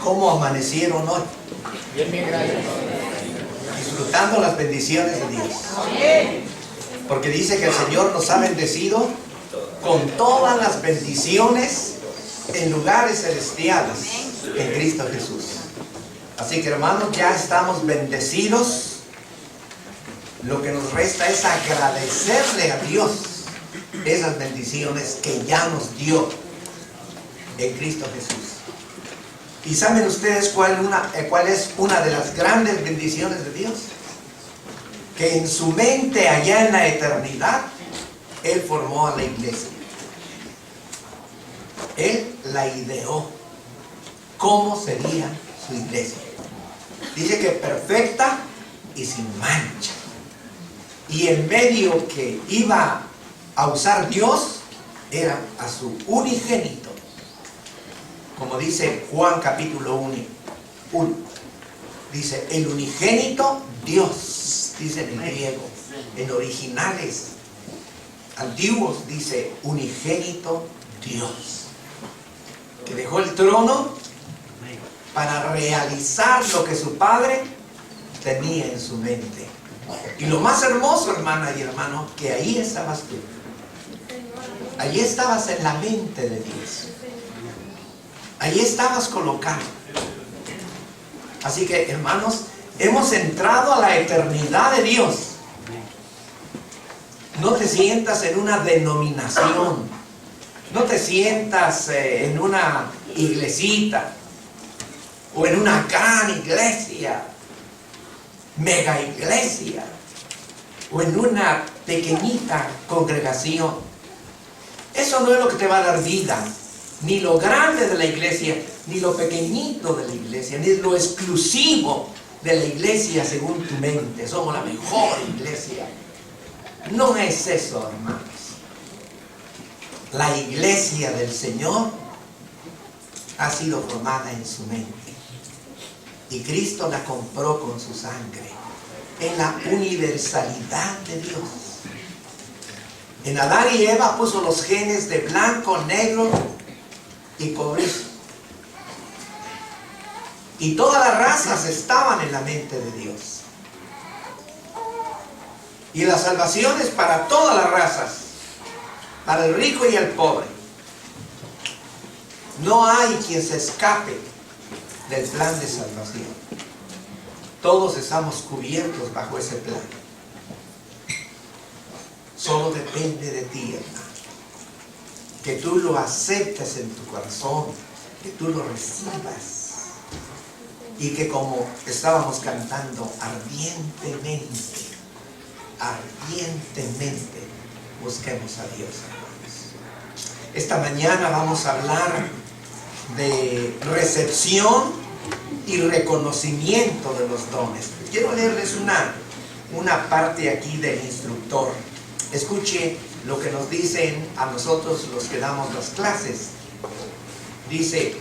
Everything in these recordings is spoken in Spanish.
¿Cómo amanecieron hoy? Bien, bien, gracias. Disfrutando las bendiciones de Dios. Porque dice que el Señor nos ha bendecido con todas las bendiciones en lugares celestiales en Cristo Jesús. Así que, hermanos, ya estamos bendecidos. Lo que nos resta es agradecerle a Dios esas bendiciones que ya nos dio en Cristo Jesús. ¿Y saben ustedes cuál es una de las grandes bendiciones de Dios? Que en su mente allá en la eternidad Él formó a la iglesia. Él la ideó. ¿Cómo sería su iglesia? Dice que perfecta y sin mancha. Y el medio que iba a usar Dios era a su unigénito. Como dice Juan capítulo 1. Dice, el unigénito Dios, dice en el griego. En originales antiguos dice, unigénito Dios. Que dejó el trono para realizar lo que su Padre tenía en su mente. Y lo más hermoso, hermana y hermano, que ahí estabas tú. Allí estabas en la mente de Dios. Allí estabas colocado. Así que, hermanos, hemos entrado a la eternidad de Dios. No te sientas en una denominación. No te sientas en una iglesita o en una gran iglesia, mega iglesia, o en una pequeñita congregación. Eso no es lo que te va a dar vida, ni lo grande de la iglesia, ni lo pequeñito de la iglesia, ni lo exclusivo de la iglesia según tu mente. Somos la mejor iglesia. No es eso, hermanos. La iglesia del Señor ha sido formada en su mente. Y Cristo la compró con su sangre. En la universalidad de Dios. En Adán y Eva puso los genes de blanco, negro y cobrizo. Y todas las razas estaban en la mente de Dios. Y la salvación es para todas las razas. Para el rico y el pobre. No hay quien se escape del plan de salvación. Todos estamos cubiertos bajo ese plan. Solo depende de ti, hermano. Que tú lo aceptes en tu corazón. Que tú lo recibas. Y que, como estábamos cantando, ardientemente busquemos a Dios, hermanos. Esta mañana vamos a hablar de recepción y reconocimiento de los dones. Quiero leerles una parte aquí del instructor. Escuche lo que nos dicen a nosotros los que damos las clases. Dice,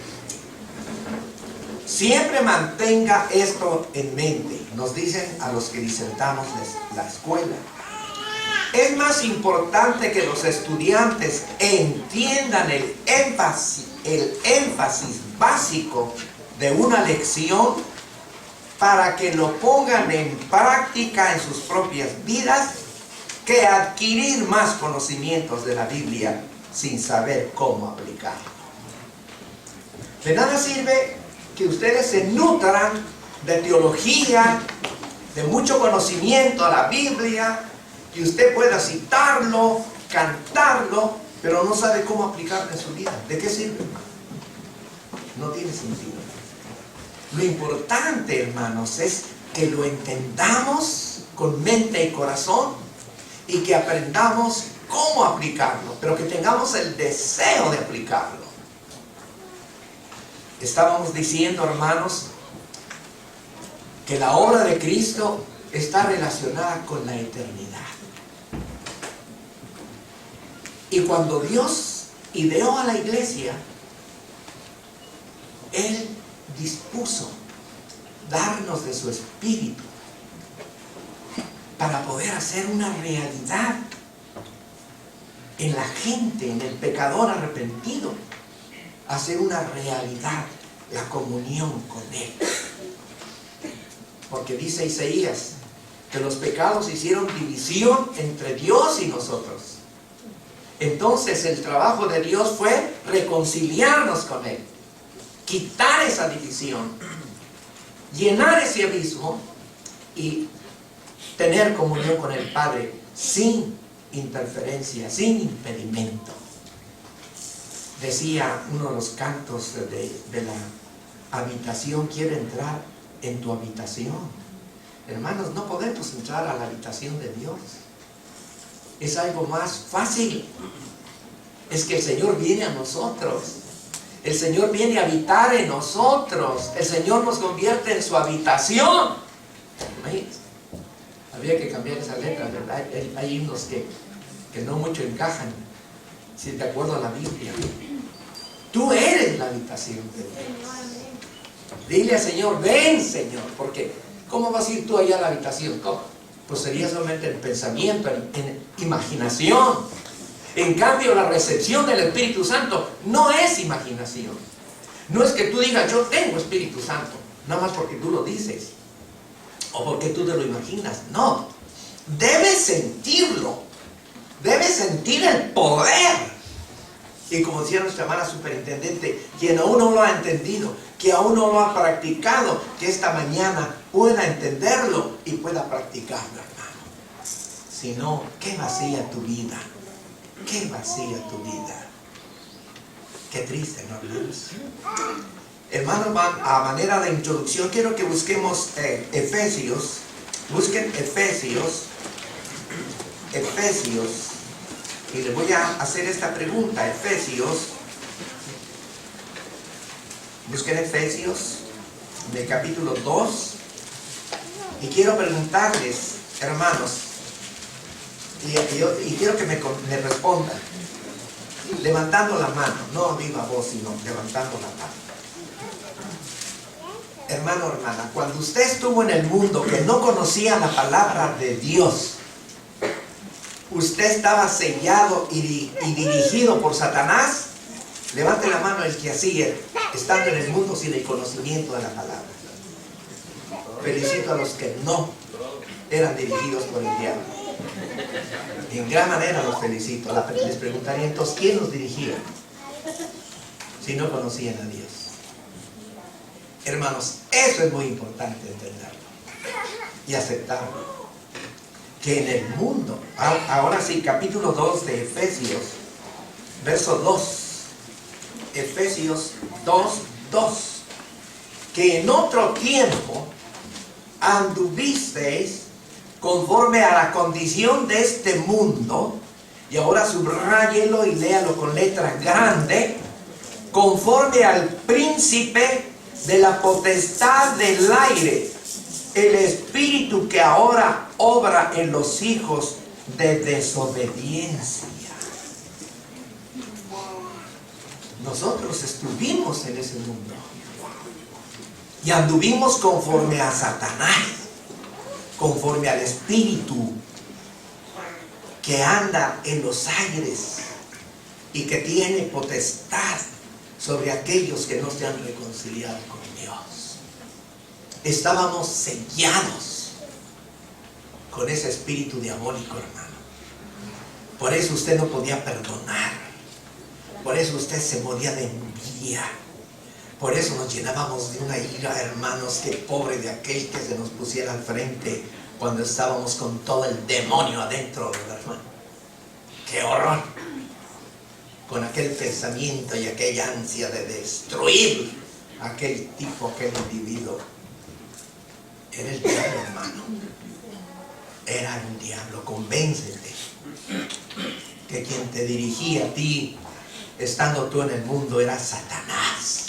siempre mantenga esto en mente, nos dicen a los que disertamos la escuela. Es más importante que los estudiantes entiendan el énfasis básico de una lección para que lo pongan en práctica en sus propias vidas, que adquirir más conocimientos de la Biblia sin saber cómo aplicarlo. De nada sirve que ustedes se nutran de teología, de mucho conocimiento a la Biblia, que usted pueda citarlo, cantarlo, pero no sabe cómo aplicarlo en su vida. ¿De qué sirve, hermano? No tiene sentido. Lo importante, hermanos, es que lo entendamos con mente y corazón y que aprendamos cómo aplicarlo, pero que tengamos el deseo de aplicarlo. Estábamos diciendo, hermanos, que la obra de Cristo está relacionada con la eternidad. Y cuando Dios ideó a la iglesia, Él dispuso darnos de su espíritu para poder hacer una realidad en la gente, en el pecador arrepentido, hacer una realidad la comunión con Él. Porque dice Isaías que los pecados hicieron división entre Dios y nosotros. Entonces el trabajo de Dios fue reconciliarnos con Él, quitar esa división, llenar ese abismo y tener comunión con el Padre sin interferencia, sin impedimento. Decía uno de los cantos de la habitación: quiero entrar en tu habitación. Hermanos, no podemos entrar a la habitación de Dios. Es algo más fácil. Es que el Señor viene a nosotros. El Señor viene a habitar en nosotros. El Señor nos convierte en su habitación. Imagínense. Habría que cambiar esa letra, ¿verdad? Hay himnos que no mucho encajan, si de acuerdo a la Biblia. Tú eres la habitación de Dios. Dile al Señor: ven, Señor. Porque ¿cómo vas a ir tú allá a la habitación? ¿Cómo? Pues sería solamente en pensamiento, en imaginación. En cambio, la recepción del Espíritu Santo no es imaginación. No es que tú digas: yo tengo Espíritu Santo, nada más porque tú lo dices o porque tú te lo imaginas. No, debes sentirlo, debes sentir el poder. Y como decía nuestra hermana superintendente, quien aún no lo ha entendido, que aún no lo ha practicado, que esta mañana pueda entenderlo y pueda practicarlo, hermano. Si no, qué vacía tu vida, qué vacía tu vida. Qué triste, ¿no, hermanos? Hermanos, a manera de introducción, quiero que busquemos Efesios. Busquen Efesios. Y les voy a hacer esta pregunta. Busquen Efesios, de capítulo 2. Y quiero preguntarles, hermanos, y quiero que me respondan, levantando la mano, no a viva voz, sino levantando la mano. Hermano, hermana, cuando usted estuvo en el mundo que no conocía la palabra de Dios, usted estaba sellado y dirigido por Satanás. Levante la mano el que así, estando en el mundo sin el conocimiento de la palabra. Felicito a los que no eran dirigidos por el diablo. En gran manera los felicito. Les preguntaría entonces, ¿quién los dirigía si no conocían a Dios? Hermanos, eso es muy importante entenderlo y aceptarlo. Que en el mundo, ahora sí, capítulo 2 de Efesios, verso 2. Efesios 2:2. Que en otro tiempo anduvisteis conforme a la condición de este mundo, y ahora subráyelo y léalo con letra grande, conforme al príncipe de la potestad del aire, el espíritu que ahora obra en los hijos de desobediencia. Nosotros estuvimos en ese mundo y anduvimos conforme a Satanás, conforme al espíritu que anda en los aires y que tiene potestad sobre aquellos que no se han reconciliado con Dios. Estábamos sellados con ese espíritu diabólico, hermano. Por eso usted no podía perdonar. Por eso usted se moría de envidia. Por eso nos llenábamos de una ira, hermanos, que pobre de aquel que se nos pusiera al frente cuando estábamos con todo el demonio adentro, ¿verdad, hermano? ¡Qué horror! Con aquel pensamiento y aquella ansia de destruir a aquel tipo, aquel individuo. Era el diablo, hermano. Era un diablo. Convéncete que quien te dirigía a ti, estando tú en el mundo, era Satanás.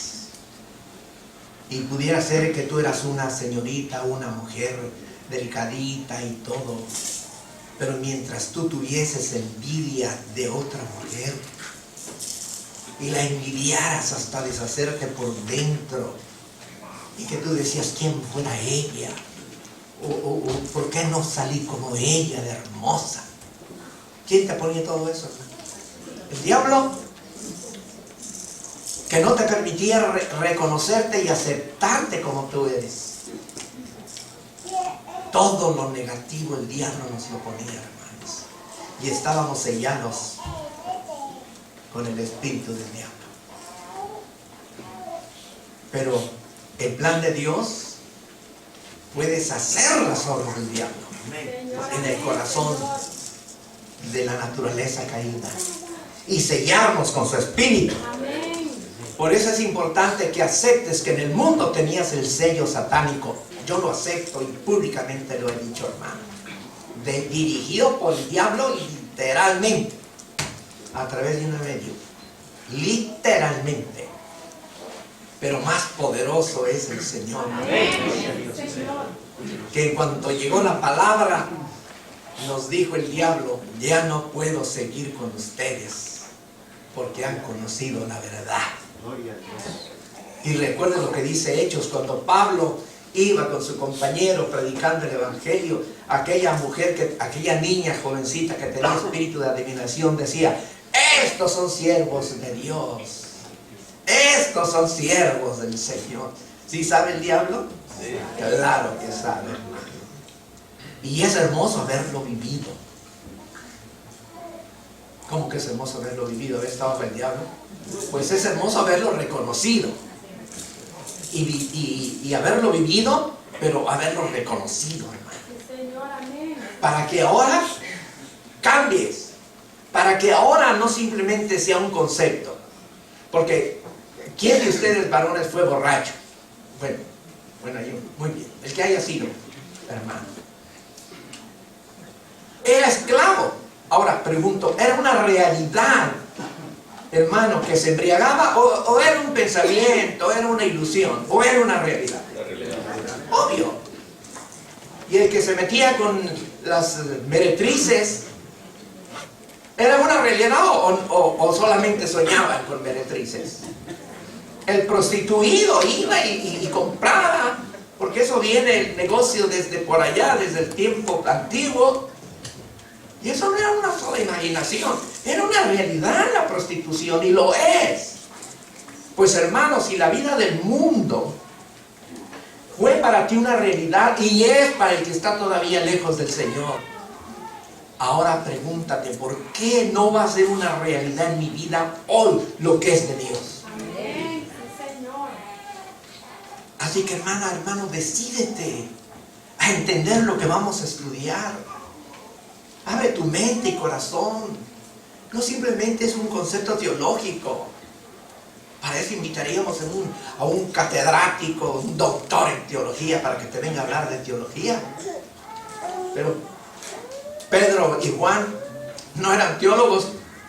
Y pudiera ser que tú eras una señorita, una mujer delicadita y todo, pero mientras tú tuvieses envidia de otra mujer y la envidiaras hasta deshacerte por dentro, y que tú decías, ¿quién fuera ella? O ¿por qué no salí como ella de hermosa? ¿Quién te ponía todo eso, hermano? ¿El diablo? que no te permitía reconocerte y aceptarte como tú eres. Todo lo negativo el diablo nos lo ponía, hermanos. Y estábamos sellados con el espíritu del diablo. Pero el plan de Dios fue deshacer las obras del diablo en el corazón de la naturaleza caída y sellarnos con su espíritu. Por eso es importante que aceptes que en el mundo tenías el sello satánico. Yo lo acepto y públicamente lo he dicho, hermano. Dirigido por el diablo literalmente, a través de un medio. Literalmente. Pero más poderoso es el Señor. Que en cuanto llegó la palabra, nos dijo el diablo: ya no puedo seguir con ustedes, porque han conocido la verdad. Y recuerden lo que dice Hechos, cuando Pablo iba con su compañero predicando el evangelio, aquella mujer, aquella niña jovencita que tenía espíritu de adivinación, decía: estos son siervos de Dios, estos son siervos del Señor. ¿Sí sabe el diablo? Sí. Claro que sabe, hermano. Y es hermoso haberlo vivido. ¿Cómo que es hermoso haberlo vivido? ¿Haber estado con el diablo? Pues es hermoso haberlo reconocido y haberlo vivido, pero haberlo reconocido, hermano. Para que ahora cambies, para que ahora no simplemente sea un concepto. Porque ¿quién de ustedes varones fue borracho? Bueno, yo, muy bien, el que haya sido, hermano. Era esclavo. Ahora pregunto, ¿era una realidad, hermano, que se embriagaba, o era un pensamiento, era una ilusión, o era una realidad? La realidad. Obvio. Y el que se metía con las meretrices, ¿era una realidad o solamente soñaban con meretrices? El prostituido iba y compraba, porque eso viene el negocio desde por allá, desde el tiempo antiguo. Y eso no era una sola imaginación, era una realidad la prostitución, y lo es. Pues hermanos, si la vida del mundo fue para ti una realidad y es para el que está todavía lejos del Señor, ahora pregúntate, ¿por qué no va a ser una realidad en mi vida hoy lo que es de Dios? Amén, Señor. Así que hermano, decídete a entender lo que vamos a estudiar. Abre tu mente y corazón. No simplemente es un concepto teológico. Para eso invitaríamos a un catedrático, un doctor en teología, para que te venga a hablar de teología. Pero Pedro y Juan no eran teólogos,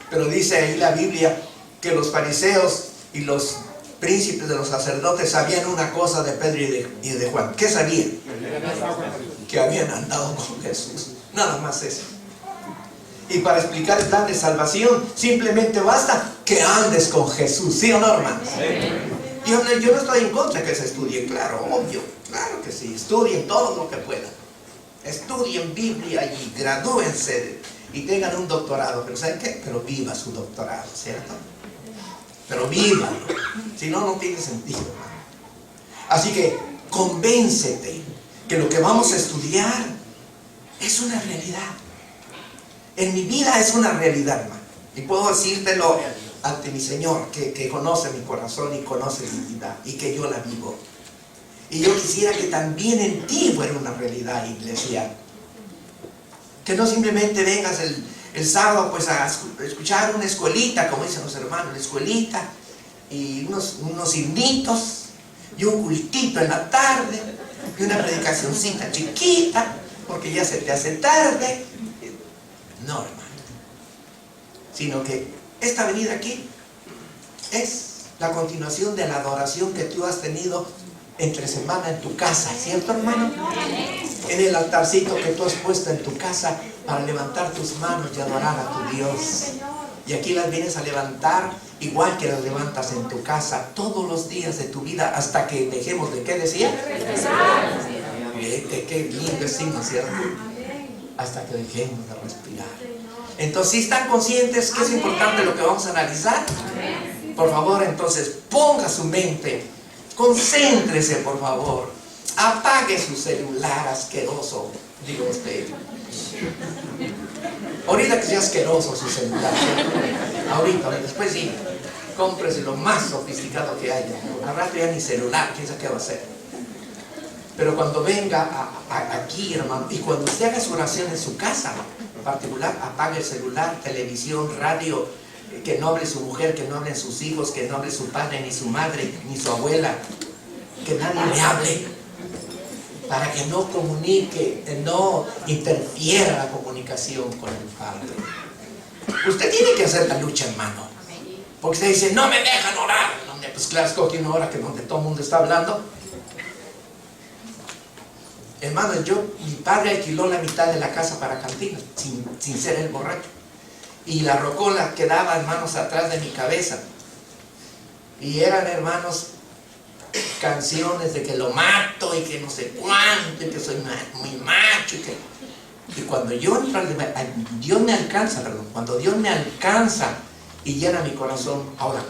pero dice ahí la Biblia que los fariseos y los príncipes de los sacerdotes sabían una cosa de Pedro y de Juan. ¿Qué sabían? Que habían andado con Jesús. Nada más eso. Y para explicar el plan de salvación, simplemente basta que andes con Jesús. ¿Sí o no, hermanos? Sí. Yo no estoy en contra de que se estudie, claro, obvio. Claro que sí, estudien todo lo que puedan. Estudien Biblia y gradúense y tengan un doctorado. Pero ¿saben qué? Pero viva su doctorado, ¿cierto? Pero vívalo. Si no, no tiene sentido, hermano. Así que convéncete que lo que vamos a estudiar es una realidad. En mi vida es una realidad, hermano. Y puedo decírtelo ante mi Señor, que conoce mi corazón y conoce mi vida, y que yo la vivo. Y yo quisiera que también en ti fuera una realidad, iglesia. Que no simplemente vengas el sábado pues a escuchar una escuelita, como dicen los hermanos, la escuelita, y unos himnitos, y un cultito en la tarde, y una predicacioncita chiquita, porque ya se te hace tarde. No, hermano. Sino que esta venida aquí es la continuación de la adoración que tú has tenido entre semana en tu casa, ¿cierto, hermano? En el altarcito que tú has puesto en tu casa para levantar tus manos y adorar a tu Dios. Y aquí las vienes a levantar igual que las levantas en tu casa todos los días de tu vida hasta que dejemos de, ¿qué decía? Qué lindo signo, ¿cierto? Hasta que dejemos de respirar. Entonces, ¿sí están conscientes que es importante lo que vamos a analizar? Por favor, entonces, ponga su mente, concéntrese, por favor. Apague su celular asqueroso, digo usted. Ahorita que sea asqueroso su celular, ahorita, después sí, cómprese lo más sofisticado que haya. Al rato ya ni celular, quién sabe qué va a hacer. Pero cuando venga aquí, hermano, y cuando usted haga su oración en su casa, en particular, apague el celular, televisión, radio, que no hable su mujer, que no hablen sus hijos, que no hable su padre, ni su madre, ni su abuela, que nadie le hable, para que no comunique, no interfiera la comunicación con el Padre. Usted tiene que hacer la lucha, hermano, porque usted dice, no me dejan orar. Pues claro, es que una hora que donde todo el mundo está hablando. Hermano, mi padre alquiló la mitad de la casa para cantina, sin ser el borracho. Y la rocola quedaba, hermanos, atrás de mi cabeza. Y eran, hermanos, canciones de que lo mato y que no sé cuánto, y que soy muy macho. Y cuando Dios me alcanza, cuando Dios me alcanza y llena mi corazón, ahora,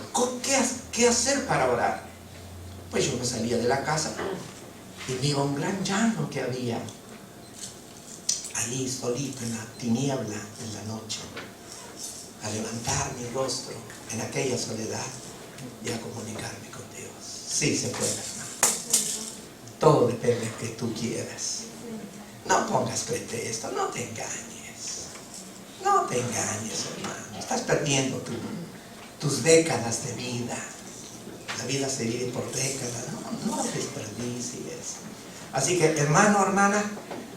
¿qué hacer para orar? Pues yo me salía de la casa y me iba a un gran llano que había allí solito en la tiniebla en la noche, a levantar mi rostro en aquella soledad y a comunicarme con Dios. Sí se puede, hermano. Todo depende de que tú quieras. No pongas pretexto, no te engañes. No te engañes, hermano. Estás perdiendo tus décadas de vida. La vida se vive por décadas. No desperdicies. Así que, hermano, hermana,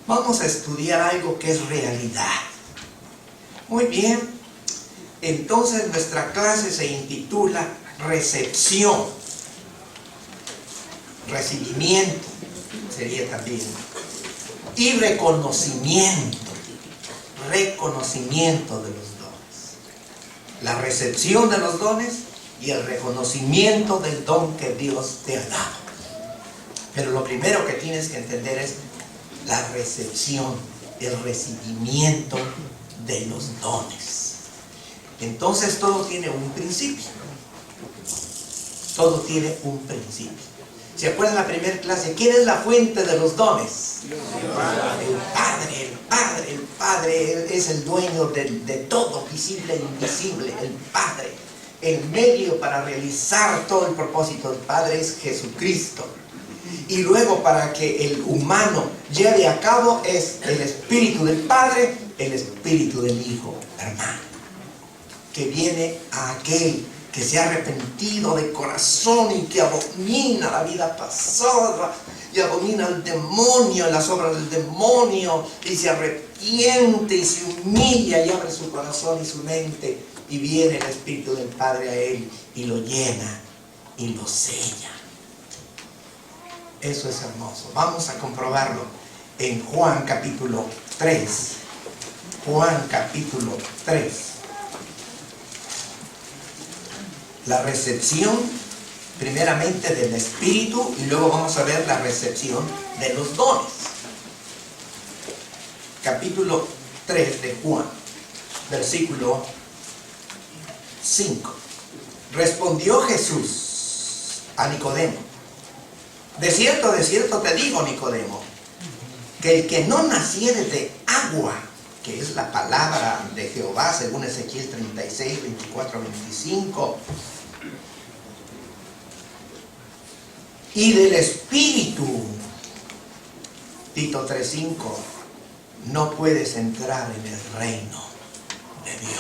vamos a estudiar algo que es realidad. Muy bien. Entonces nuestra clase se intitula recepción. Recibimiento sería también. Y reconocimiento. Reconocimiento de los dones. La recepción de los dones y el reconocimiento del don que Dios te ha dado. Pero lo primero que tienes que entender es la recepción, el recibimiento de los dones. Entonces todo tiene un principio. Todo tiene un principio. ¿Se acuerdan la primera clase? ¿Quién es la fuente de los dones? El Padre es el dueño de todo, visible e invisible. El Padre. El medio para realizar todo el propósito del Padre es Jesucristo. Y luego para que el humano lleve a cabo es el Espíritu del Padre, el Espíritu del Hijo, hermano, que viene a aquel que se ha arrepentido de corazón y que abomina la vida pasada y abomina al demonio, las obras del demonio, y se arrepiente y se humilla y abre su corazón y su mente, y viene el Espíritu del Padre a él y lo llena y lo sella. Eso es hermoso. Vamos a comprobarlo en Juan capítulo 3. Juan capítulo 3. La recepción primeramente del Espíritu y luego vamos a ver la recepción de los dones. Capítulo 3 de Juan, versículo 5. Respondió Jesús a Nicodemo: de cierto te digo, Nicodemo, que el que no naciere de agua, que es la palabra de Jehová según Ezequiel 36, 24, 25, y del Espíritu, Tito 3:5, no puedes entrar en el reino de Dios.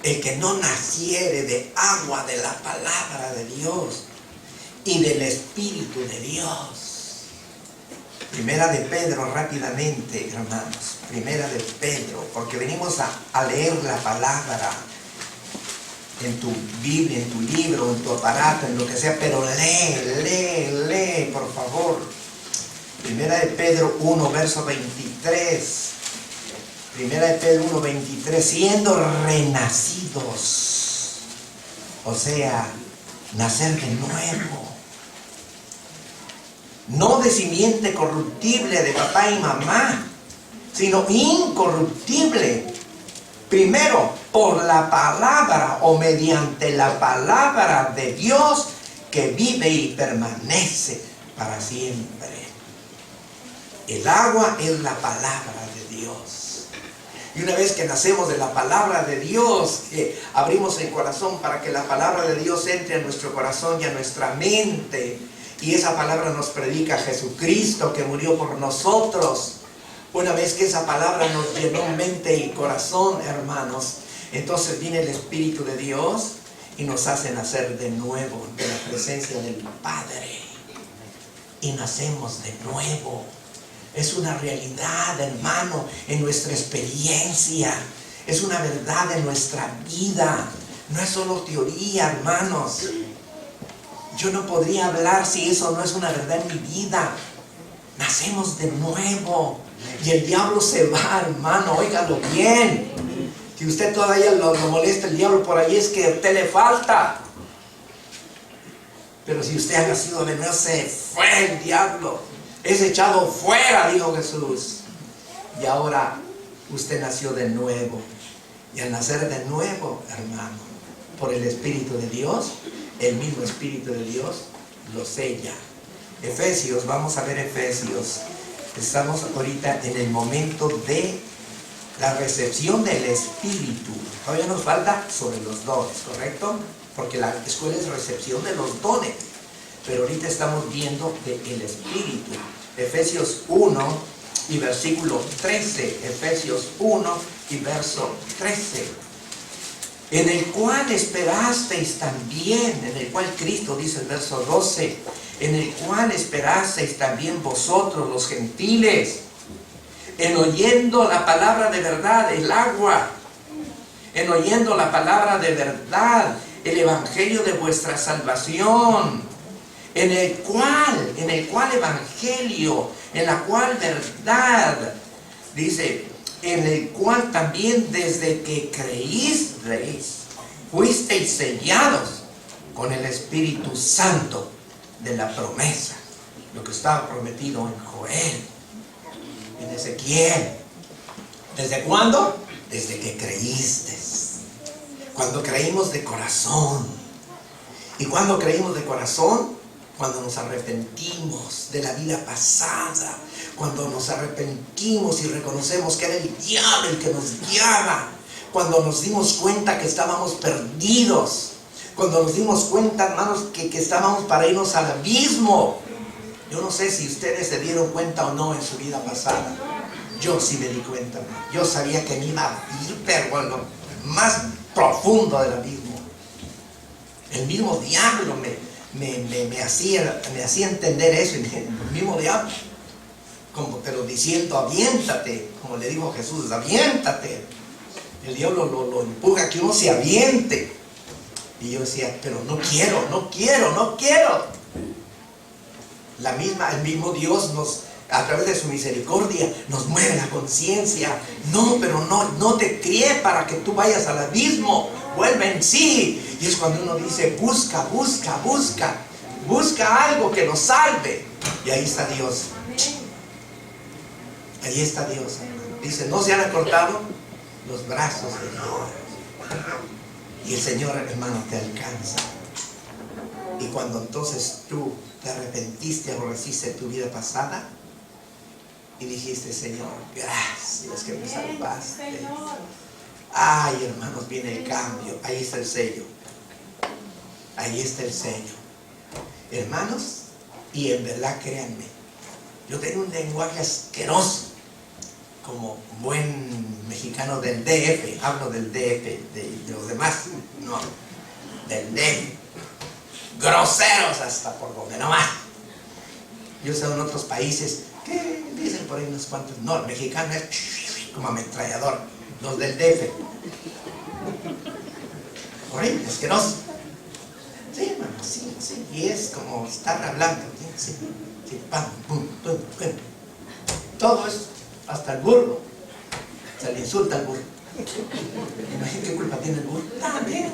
El que no naciere de agua, de la palabra de Dios y del Espíritu de Dios. Primera de Pedro, rápidamente, hermanos. Primera de Pedro, porque venimos a leer la palabra en tu Biblia, en tu libro, en tu aparato, en lo que sea, pero lee, por favor. Primera de Pedro 1, verso 23. Primera de Pedro 1, 23. Siendo renacidos, o sea, nacer de nuevo. No de simiente corruptible de papá y mamá, sino incorruptible, Primero, por la palabra o mediante la palabra de Dios que vive y permanece para siempre. El agua es la palabra de Dios. Y una vez que nacemos de la palabra de Dios, abrimos el corazón para que la palabra de Dios entre a nuestro corazón y a nuestra mente. Y esa palabra nos predica Jesucristo que murió por nosotros. Una vez que esa palabra nos llenó mente y corazón, hermanos, entonces viene el Espíritu de Dios y nos hace nacer de nuevo de la presencia del Padre. Y nacemos de nuevo. Es una realidad, hermano, en nuestra experiencia. Es una verdad en nuestra vida. No es solo teoría, hermanos. Yo no podría hablar si eso no es una verdad en mi vida. Nacemos de nuevo. Y el diablo se va, hermano, óigalo bien. Si usted todavía lo molesta el diablo por ahí, es que a usted le falta. Pero si usted ha nacido de nuevo, se fue el diablo. Es echado fuera, dijo Jesús. Y ahora usted nació de nuevo. Y al nacer de nuevo, hermano, por el Espíritu de Dios, el mismo Espíritu de Dios lo sella. Efesios, vamos a ver Efesios. Estamos ahorita en el momento de la recepción del Espíritu. Todavía nos falta sobre los dones, ¿correcto? Porque la escuela es recepción de los dones. Pero ahorita estamos viendo del Espíritu. Efesios 1 y versículo 13. Efesios 1 y verso 13. En el cual esperasteis también, en el cual Cristo dice el verso 12, en el cual esperasteis también vosotros los gentiles, en oyendo la palabra de verdad, el agua, en oyendo la palabra de verdad, el evangelio de vuestra salvación, en el cual evangelio, en la cual verdad, dice, en el cual también desde que creísteis, fuisteis sellados con el Espíritu Santo de la promesa, lo que estaba prometido en Joel, en Ezequiel. ¿Desde cuándo? Desde que creíste. Cuando creímos de corazón. ¿Y cuando creímos de corazón? Cuando nos arrepentimos de la vida pasada, cuando nos arrepentimos y reconocemos que era el diablo el que nos guiaba, cuando nos dimos cuenta que estábamos perdidos, cuando nos dimos cuenta, hermanos, que estábamos para irnos al abismo. Yo no sé si ustedes se dieron cuenta o no en su vida pasada. Yo sí me di cuenta. Yo sabía que me iba a ir, pero lo más profundo del abismo. El mismo diablo me hacía entender eso, el mismo diablo, pero diciendo aviéntate, como le dijo Jesús, aviéntate. El diablo lo empuja que uno se aviente, y yo decía, pero no quiero. El mismo Dios a través de su misericordia nos mueve la conciencia. No, pero no te crié para que tú vayas al abismo. Vuelve en sí. Y es cuando uno dice, busca algo que nos salve. Y ahí está Dios. Ahí está Dios. Dice, no se han acortado los brazos de Dios. Y el Señor, hermano, te alcanza. Y cuando entonces tú te arrepentiste, aborreciste tu vida pasada y dijiste, Señor, gracias que me salvaste. Ay, hermanos, viene el cambio. Ahí está el sello. Ahí está el sello. Hermanos, y en verdad créanme, yo tengo un lenguaje asqueroso como buen mexicano del DF. Hablo del DF, de los demás, no, del DF. Groseros hasta por donde no más. Yo sé en otros países que dicen por ahí unos cuantos. No, el mexicano es como ametrallador. Los del DF. Horrible, asqueroso. Sí, hermano, sí. Y es como estar hablando. Sí, pam, pum, pum, pum. Todo eso, hasta el burro. Se le insulta al burro. Imagínate qué culpa tiene el burro. También.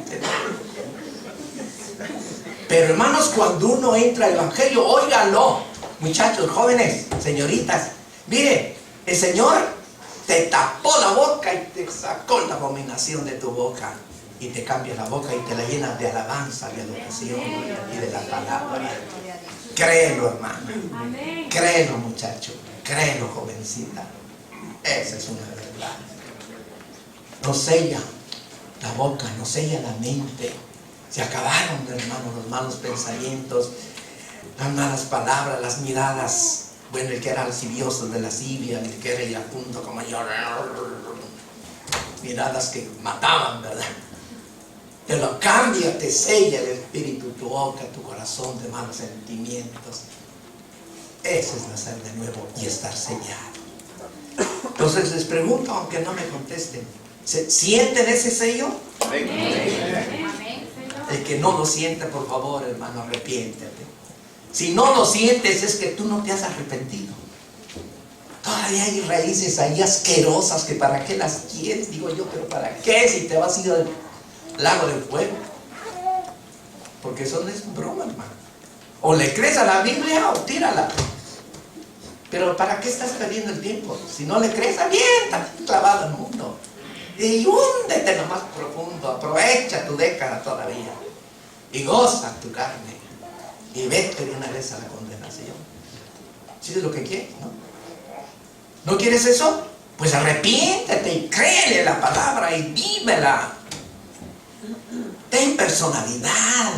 Pero hermanos, cuando uno entra al evangelio, óigalo, muchachos, jóvenes, señoritas, mire, el Señor te tapó la boca y te sacó la abominación de tu boca. Y te cambia la boca y te la llenas de alabanza, de adoración y de la palabra. Créelo, hermano. Créelo, muchacho. Créelo, jovencita. Esa es una verdad. No sella la boca, no sella la mente. Se acabaron, hermano, los malos pensamientos, las malas palabras, las miradas. Bueno, el que era lascivioso de lascivia, el que era iracundo como yo. Miradas que mataban, ¿verdad? Pero cambia, te sella el espíritu, tu boca, tu corazón de malos sentimientos. Eso es nacer de nuevo y estar sellado. Entonces les pregunto, aunque no me contesten, ¿sienten ese sello? El que no lo siente, por favor, hermano, arrepiéntete. Si no lo sientes, es que tú no te has arrepentido. Todavía hay raíces ahí asquerosas que para qué las quieres, digo yo, pero ¿para qué si te vas a ir al lago de fuego? Porque eso no es broma, hermano. O le crees a la Biblia o tírala. Pero ¿para qué estás perdiendo el tiempo? Si no le crees, aviéntate clavado al mundo. Y húndete lo más profundo. Aprovecha tu década todavía. Y goza tu carne. Y vete de una vez a la condenación. Si es lo que quieres, ¿no? ¿No quieres eso? Pues arrepiéntete y créele la palabra y vívela. Ten personalidad.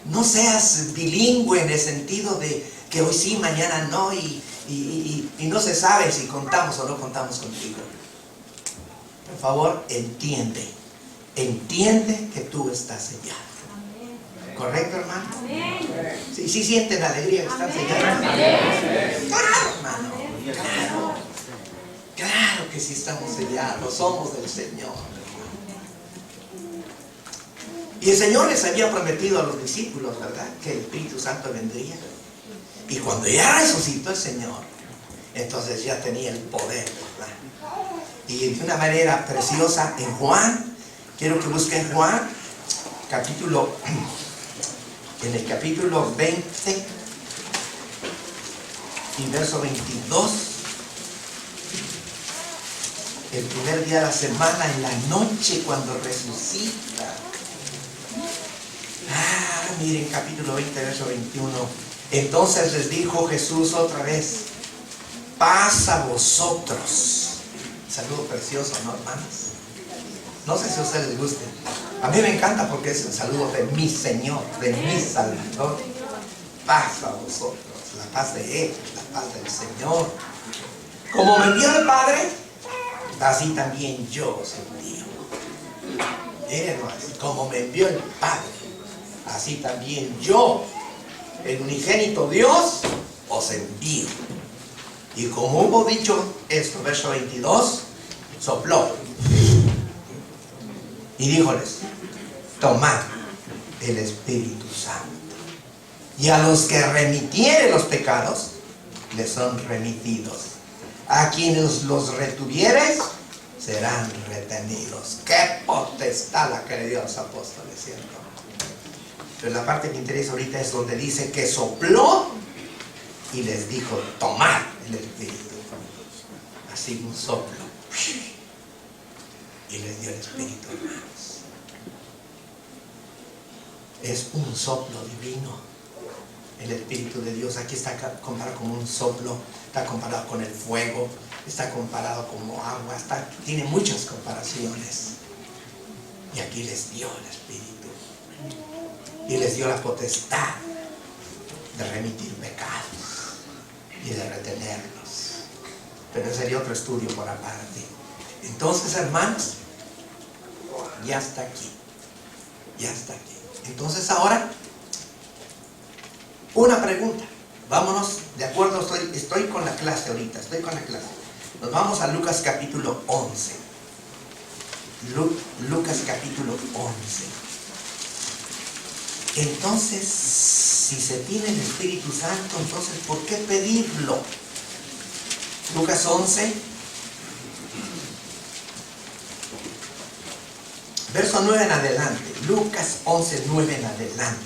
No seas bilingüe en el sentido de que hoy sí, mañana no, y no se sabe si contamos o no contamos contigo. Por favor, entiende que tú estás sellado. ¿Correcto, hermano? Sí sienten la alegría que están sellados. Claro, hermano, claro que sí estamos sellados, somos del Señor. Y el Señor les había prometido a los discípulos, ¿verdad?, que el Espíritu Santo vendría. Y cuando ya resucitó el Señor, entonces ya tenía el poder, ¿verdad? Y de una manera preciosa en Juan, quiero que busquen Juan, en el capítulo 20 y verso 22. El primer día de la semana, en la noche, cuando resucita. Miren, capítulo 20, verso 21. Entonces les dijo Jesús otra vez: paz a vosotros. Saludo precioso, ¿no, hermanos? No sé si a ustedes les guste. A mí me encanta porque es el saludo de mi Señor, de mi Salvador. Paz a vosotros, la paz de Él, la paz del Señor. Como me envió el Padre, así también yo os envío. Miren, como me envió el Padre, así también yo, el unigénito Dios, os envío. Y como hubo dicho esto, verso 22, sopló y díjoles: tomad el Espíritu Santo. Y a los que remitiere los pecados, les son remitidos. A quienes los retuvieres, serán retenidos. ¡Qué potestad la que le dio a los apóstoles, cierto! Pero la parte que me interesa ahorita es donde dice que sopló y les dijo: tomad el Espíritu. Así un soplo. Y les dio el Espíritu, hermanos. Es un soplo divino. El Espíritu de Dios aquí está comparado como un soplo, está comparado con el fuego, está comparado como agua, tiene muchas comparaciones. Y aquí les dio el Espíritu. Y les dio la potestad de remitir pecados y de retenerlos. Pero ese sería otro estudio por aparte. Entonces, hermanos, ya está aquí. Ya está aquí. Entonces ahora, una pregunta. Vámonos, de acuerdo, estoy con la clase ahorita, estoy con la clase. Nos vamos a Lucas capítulo 11. Lucas capítulo 11. Entonces, si se tiene el Espíritu Santo, entonces, ¿por qué pedirlo? Lucas 11, verso 9 en adelante. Lucas 11, 9 en adelante.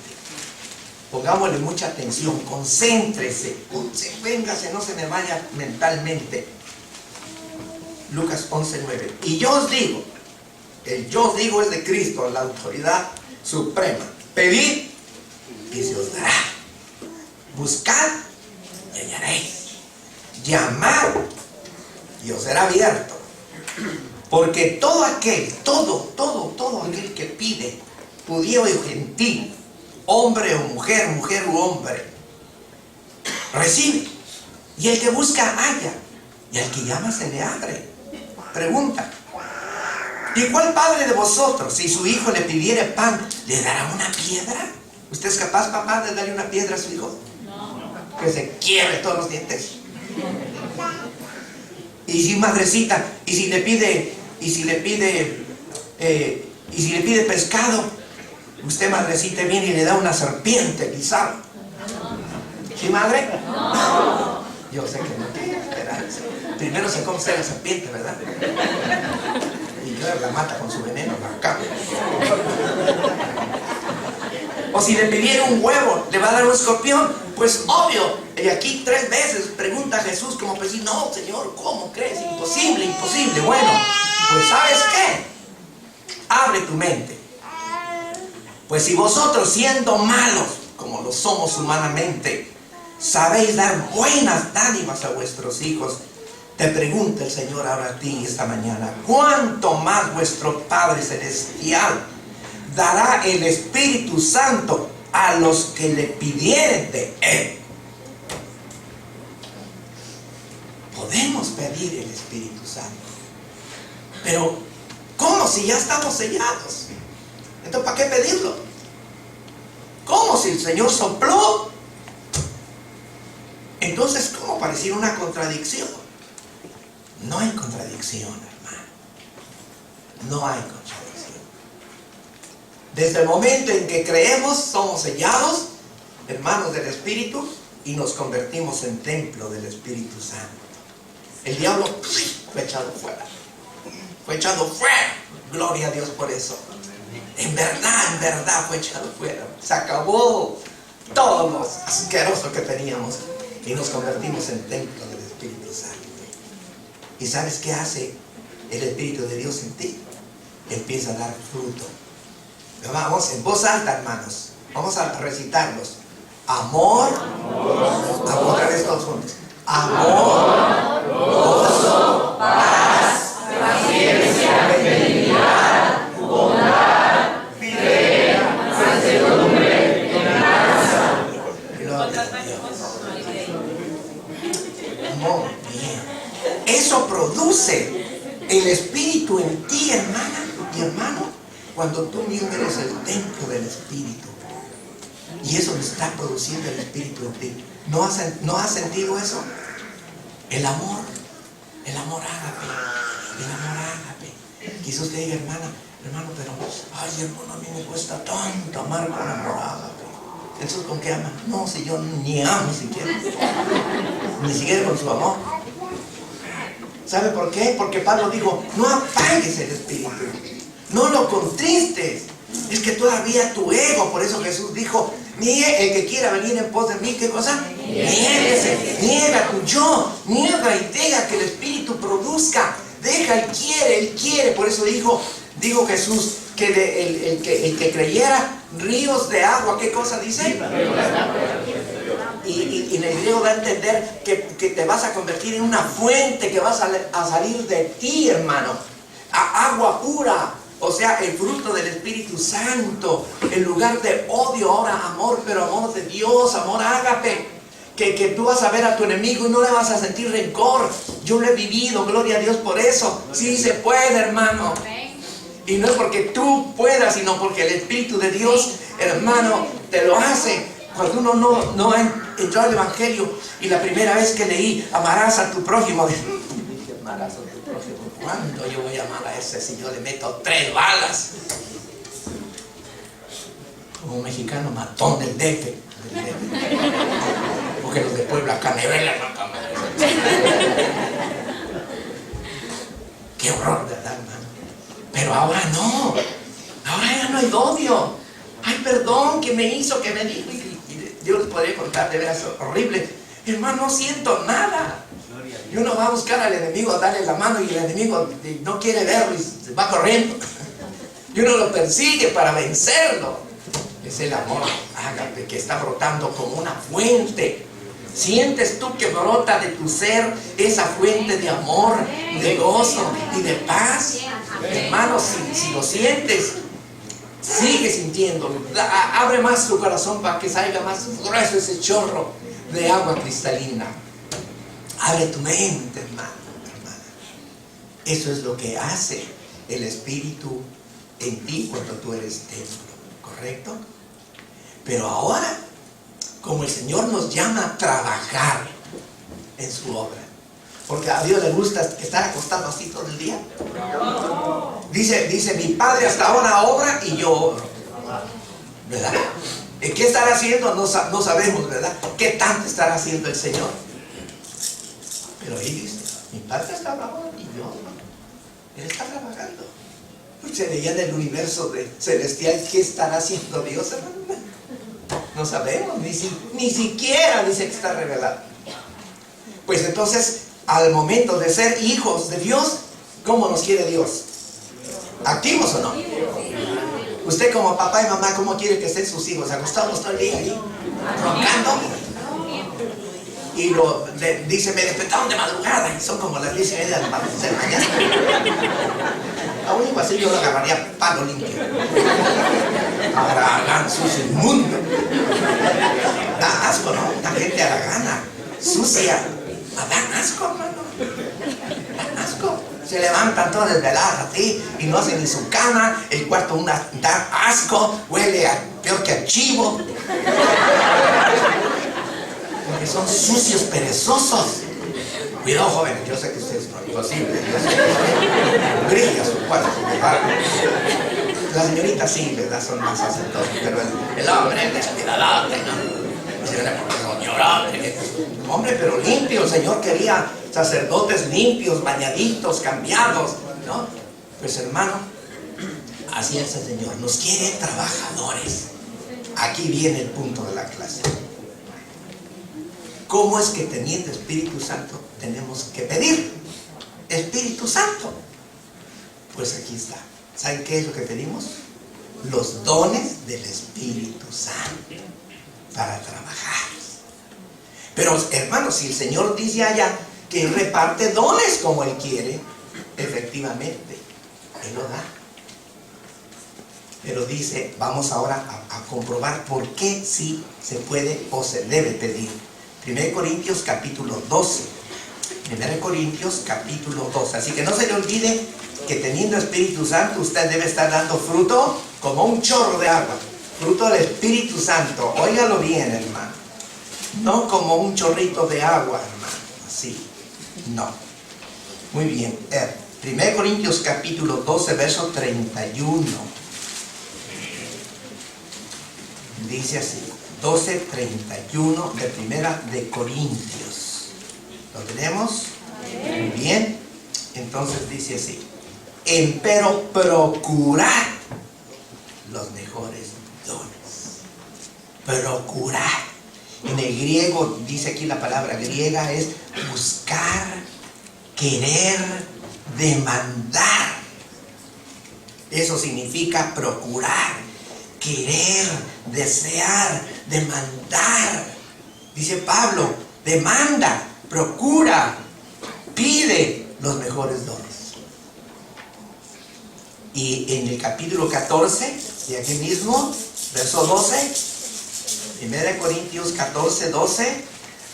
Pongámosle mucha atención, concéntrese, véngase, no se me vaya mentalmente. Lucas 11:9. Y yo os digo, el yo os digo es de Cristo, la autoridad suprema. Pedid y se os dará. Buscad y hallaréis. Llamad y os será abierto. Porque todo aquel que pide, judío y gentil, hombre o mujer, mujer u hombre, recibe. Y el que busca halla. Y al que llama se le abre. Pregunta: ¿y cuál padre de vosotros, si su hijo le pidiere pan, le dará una piedra? ¿Usted es capaz, papá, de darle una piedra a su hijo? No. Que se quiebre todos los dientes. Y si madrecita, y si le pide pescado, usted, madrecita, viene y le da una serpiente pisada. ¿Sí, madre? No. Yo sé que no. Primero se come usted la serpiente, ¿verdad? Y luego la mata con su veneno, la acaba. O si le pidiera un huevo, ¿le va a dar un escorpión? Pues obvio. Y aquí 3 veces pregunta a Jesús como para decir: no, Señor, ¿cómo crees? Imposible, imposible. Bueno, pues ¿sabes qué? Abre tu mente. Pues si vosotros, siendo malos, como lo somos humanamente, sabéis dar buenas dádivas a vuestros hijos, te pregunta el Señor ahora a ti esta mañana: ¿cuánto más vuestro Padre Celestial dará el Espíritu Santo a los que le pidieren de Él? Podemos pedir el Espíritu Santo, pero ¿cómo si ya estamos sellados? Entonces, ¿para qué pedirlo? ¿Cómo si el Señor sopló? Entonces, ¿cómo parecía una contradicción? No hay contradicción, hermano. No hay contradicción. Desde el momento en que creemos, somos sellados, hermanos del Espíritu, y nos convertimos en templo del Espíritu Santo. El diablo fue echado fuera. Fue echado fuera. Gloria a Dios por eso. En verdad fue echado fuera. Se acabó todo lo asqueroso que teníamos y nos convertimos en templo del Espíritu Santo. ¿Y sabes qué hace el Espíritu de Dios en ti? Empieza a dar fruto. Vamos en voz alta, hermanos. Vamos a recitarlos. Amor, otra vez todos juntos. Amor, gozo, paz, paciencia, benignidad, bondad, fe, mansedumbre, templanza. Gloria a Dios. Muy bien. Eso produce el Espíritu en ti, hermana y hermano, cuando tú mismo eres el templo del Espíritu. Y eso lo está produciendo el Espíritu en ti. ¿No has sentido eso? El amor ágape. El amor ágape. Quizás usted diga: hermano, pero ay, hermano, a mí me cuesta tanto amar con amor ágape. ¿Entonces con qué ama? No, si yo ni amo siquiera. Ni siquiera con su amor. ¿Sabe por qué? Porque Pablo dijo: no apagues el Espíritu, no lo contristes. Es que todavía tu ego, por eso Jesús dijo: el que quiera venir en pos de mí, ¿qué cosa? Niéguese, niega tu yo, niega y deja que el Espíritu produzca. Deja, Él quiere. Por eso dijo Jesús que el que creyera, ríos de agua, ¿qué cosa dice? Y en el griego da a entender que te vas a convertir en una fuente que vas a salir de ti, hermano. Agua pura. O sea, el fruto del Espíritu Santo. En lugar de odio, ahora amor, pero amor de Dios, amor ágape. Que tú vas a ver a tu enemigo y no le vas a sentir rencor. Yo lo he vivido, gloria a Dios por eso. Sí se puede, hermano. Y no es porque tú puedas, sino porque el Espíritu de Dios, hermano, te lo hace. Cuando uno no entró al Evangelio y la primera vez que leí: amarás a tu prójimo, dije: amarás a tu prójimo, ¿cuándo yo voy a amar a ese si yo le meto 3 balas? Como un mexicano matón del DF. Porque los de Puebla Canevela no acaban. Qué horror, ¿verdad, hermano? Pero ahora no. Ahora ya no hay odio. Ay, perdón, que me hizo, que me dijo. Y yo les podría contar, de veras horrible. Hermano, no siento nada. Y uno va a buscar al enemigo a darle la mano y el enemigo no quiere verlo y se va corriendo. Y uno lo persigue para vencerlo. Es el amor ágape que está brotando como una fuente. ¿Sientes tú que brota de tu ser esa fuente de amor, de gozo y de paz? Hermano, si lo sientes, sigue sintiéndolo. Abre más tu corazón para que salga más grueso ese chorro de agua cristalina. Abre tu mente, hermano, hermana. Eso es lo que hace el Espíritu en ti cuando tú eres templo, ¿correcto? Pero ahora, como el Señor nos llama a trabajar en su obra, porque a Dios le gusta estar acostado así todo el día. Dice, mi Padre hasta ahora obra y yo obro, ¿verdad? ¿Qué estará haciendo? No sabemos, ¿verdad? ¿Qué tanto estará haciendo el Señor? Pero ahí dice, mi Padre está trabajando y yo obro. Él está trabajando. Se veía en el universo celestial, ¿qué estará haciendo Dios, hermano? No sabemos, ni siquiera dice que está revelado. Pues entonces, al momento de ser hijos de Dios, ¿cómo nos quiere Dios? ¿Activos o no? Usted como papá y mamá, ¿cómo quiere que estén sus hijos? ¿Acostados todo el día ahí? ¿Roncando? Y dice, me despertaron de madrugada y son como las 10:30 de la mañana. Aún igual así yo lo agarraría palo limpio. Ahora hagan sucio inmundo. Da asco, ¿no? La gente a la gana, sucia. Da asco, hermano. Da asco. Se levantan todas desveladas así y no hacen ni su cama. El cuarto da asco, huele peor que a chivo. Porque son sucios, perezosos. Cuidado, jóvenes, yo sé que ustedes no es posible. Brilla su cuarto. Las señoritas sí, ¿verdad? Son más hacedores, pero el hombre es descuidadote, ¿no? Hombre, pero limpio. El Señor quería sacerdotes limpios, bañaditos, cambiados, ¿no? Pues hermano, así es el Señor. Nos quiere trabajadores. Aquí viene el punto de la clase. ¿Cómo es que teniendo Espíritu Santo tenemos que pedir? Espíritu Santo. Pues aquí está. ¿Saben qué es lo que pedimos? Los dones del Espíritu Santo para trabajar. Pero hermanos, si el Señor dice allá que reparte dones como Él quiere, efectivamente, Él lo da. Pero dice, vamos ahora a comprobar por qué sí se puede o se debe pedir. 1 Corintios capítulo 12. 1 Corintios capítulo 12. Así que no se le olvide que teniendo Espíritu Santo usted debe estar dando fruto como un chorro de agua. Fruto del Espíritu Santo. Óigalo bien, hermano. No como un chorrito de agua, hermano. Así. No. Muy bien. 1 Corintios capítulo 12, verso 31. Dice así. 12:31 de Primera de Corintios. ¿Lo tenemos? Muy bien. Entonces dice así. Empero procurad los mejores dones. Procurar. En el griego, dice aquí la palabra griega, es buscar, querer, demandar. Eso significa procurar, querer, desear, demandar. Dice Pablo, demanda, procura, pide los mejores dones. Y en el capítulo 14, de aquí mismo, verso 12, 1 Corintios 14, 12,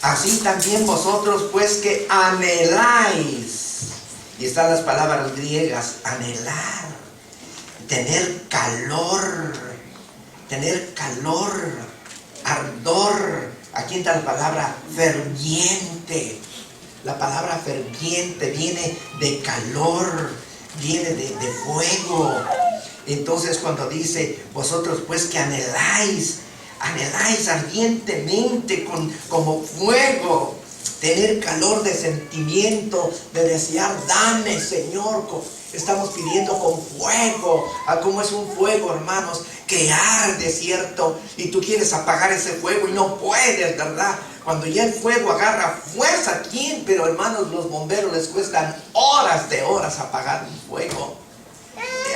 así también vosotros pues que anheláis, y están las palabras griegas, anhelar, tener calor, ardor. Aquí está la palabra ferviente. La palabra ferviente viene de calor, viene de fuego. Entonces cuando dice, vosotros pues que anheláis ardientemente como fuego, tener calor de sentimiento, de desear, dame, Señor. Estamos pidiendo con fuego. ¿Cómo es un fuego, hermanos? Que arde, ¿cierto? Y tú quieres apagar ese fuego y no puedes, ¿verdad? Cuando ya el fuego agarra fuerza, ¿quién? Pero hermanos, los bomberos les cuestan horas de horas apagar un fuego.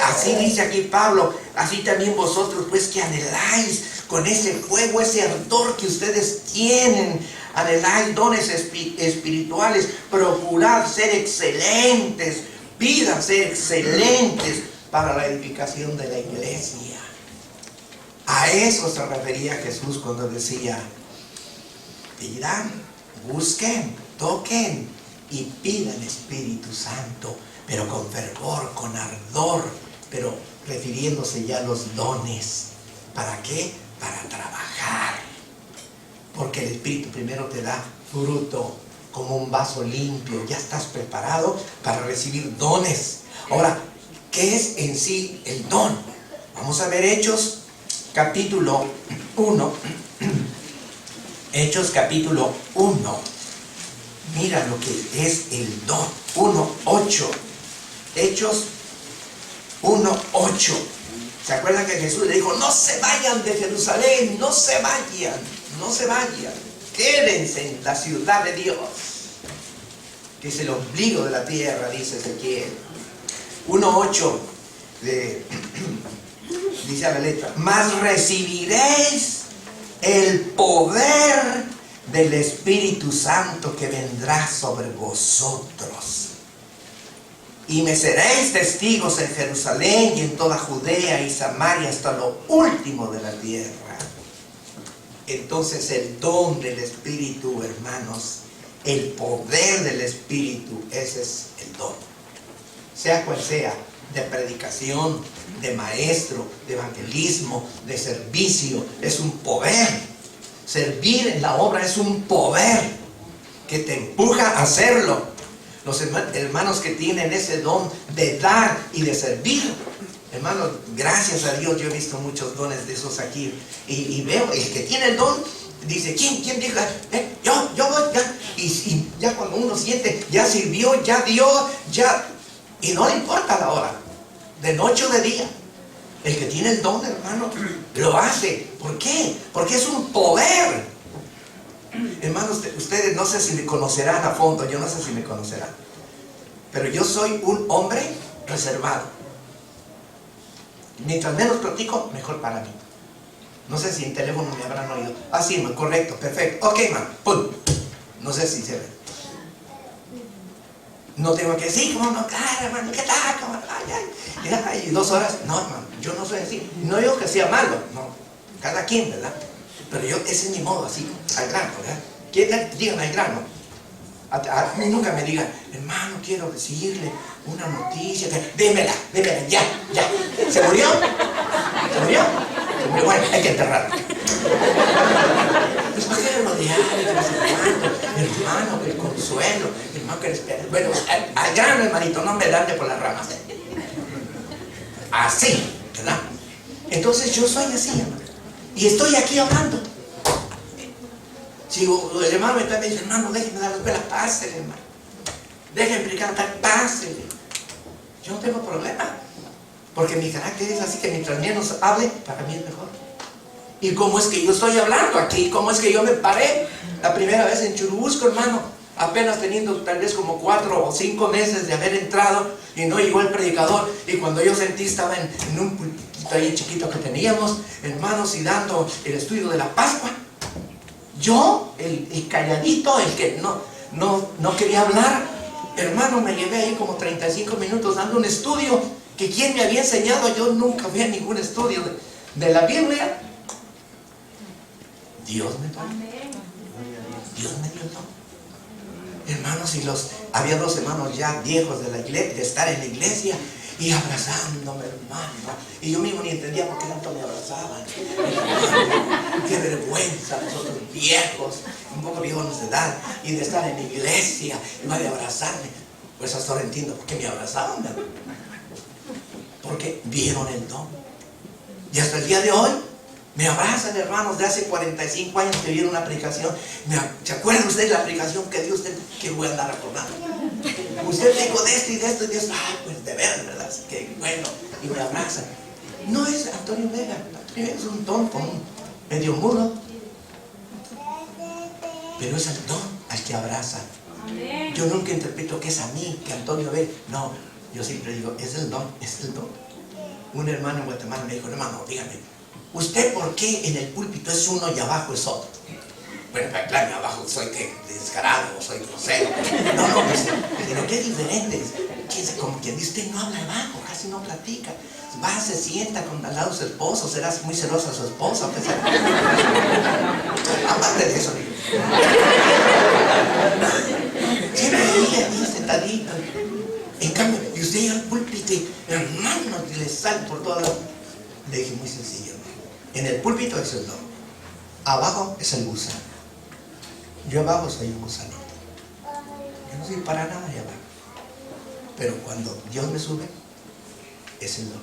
Así dice aquí Pablo, así también vosotros pues que anheláis con ese fuego, ese ardor que ustedes tienen, anheláis dones espirituales, procurad ser excelentes, pidan ser excelentes para la edificación de la iglesia. A eso se refería Jesús cuando decía, pidan, busquen, toquen y pidan Espíritu Santo, pero con fervor, con ardor, pero refiriéndose ya a los dones. ¿Para qué? Para trabajar. Porque el Espíritu primero te da fruto, como un vaso limpio. Ya estás preparado para recibir dones. Ahora, ¿qué es en sí el don? Vamos a ver Hechos capítulo 1. Hechos capítulo 1. Mira lo que es el don. 1:8. Hechos 1:8. ¿Se acuerdan que Jesús le dijo, no se vayan de Jerusalén, no se vayan, no se vayan, quédense en la ciudad de Dios, que es el ombligo de la tierra, dice Ezequiel? 1:8 dice a la letra, mas recibiréis el poder del Espíritu Santo que vendrá sobre vosotros. Y me seréis testigos en Jerusalén y en toda Judea y Samaria hasta lo último de la tierra. Entonces el don del Espíritu, hermanos, el poder del Espíritu, ese es el don. Sea cual sea, de predicación, de maestro, de evangelismo, de servicio, es un poder. Servir en la obra es un poder que te empuja a hacerlo. Los hermanos que tienen ese don de dar y de servir, hermanos, gracias a Dios yo he visto muchos dones de esos aquí y veo, el que tiene el don dice, ¿quién dijo? Yo voy, ya. Y ya cuando uno siente, ya sirvió, ya dio, ya, y no le importa la hora, de noche o de día. El que tiene el don, hermano, lo hace. ¿Por qué? Porque es un poder. Hermanos, ustedes no sé si me conocerán a fondo, yo no sé si me conocerán, pero yo soy un hombre reservado. Mientras menos platico, mejor para mí. No sé si en teléfono me habrán oído. Ah, sí, man, correcto, perfecto. Ok, man, pum. No sé si se ve. No tengo que decir, ¿cómo no? Claro, hermano, ¿qué tal? ¿Cómo? Ay, 2 horas. No, hermano, yo no soy así. No digo que sea malo, no. Cada quien, ¿verdad? Pero yo, ese es mi modo, así, al grano, ¿verdad? Díganme al grano. A mí nunca me digan, hermano, quiero decirle una noticia. Démela, ya. ¿Se murió? ¿Se murió? Bueno, hay que enterrarlo. Pues para qué rodear, que no sé cuánto, hermano, que el consuelo, hermano, que el esperanza. Bueno, al grano, hermanito, no me darle por las ramas. Así, ¿verdad? Entonces yo soy así, hermano. Y estoy aquí hablando. Si el hermano me está diciendo, hermano, déjeme dar la escuela, pásele, hermano. Déjeme predicar, pásele. Yo no tengo problema. Porque mi carácter es así que mientras menos hable, para mí es mejor. ¿Y cómo es que yo estoy hablando aquí? ¿Cómo es que yo me paré la primera vez en Churubusco, hermano? Apenas teniendo tal vez como 4 o 5 meses de haber entrado y no llegó el predicador. Y cuando yo sentí, estaba en un pulpito ahí chiquito que teníamos, hermanos, y dando el estudio de la Pascua. Yo, el calladito, el que no quería hablar, hermano, me llevé ahí como 35 minutos dando un estudio que quien me había enseñado, yo nunca vi ningún estudio de la Biblia. Dios me tocó. Dios me dio todo. Hermanos, había 2 hermanos ya viejos de la iglesia, de estar en la iglesia y abrazándome, hermano. Y yo mismo ni entendía por qué tanto me abrazaban. Qué vergüenza, nosotros viejos, un poco viejos de edad, y de estar en la iglesia y de abrazarme. Pues hasta ahora entiendo por qué me abrazaban, ¿verdad? Porque vieron el don. Y hasta el día de hoy me abrazan, hermanos, de hace 45 años que vieron una predicación. ¿Se acuerdan ustedes de la predicación que dio usted? Que voy a andar recordando. Usted dijo de esto y de esto y de esto. Ah, pues de veras, ¿verdad? Que bueno. Y me abrazan. No es Antonio Vega. Antonio Vega es un tonto, un medio mudo. pero es el don al que abraza. Amén. Yo nunca interpreto que es a mí, que Antonio ve. No, yo siempre digo, es el don, es el don. Un hermano en Guatemala me dijo, hermano, dígame, ¿usted por qué en el púlpito es uno y abajo es otro? Bueno, claro, abajo soy descarado, soy grosero. No, pero qué diferente. Como quien dice, usted no habla abajo, casi no platica. Va, se sienta con al lado de su esposo, será muy celosa su esposa. Pues, aparte de eso, siempre ahí sentadito. En cambio, y usted llega al púlpito, hermano, y le sale por todas las... Le dije, muy sencillo. En el púlpito es el don. Abajo es el gusano. Yo abajo soy un gusanito. Yo no soy para nada allá abajo. Pero cuando Dios me sube, es el don.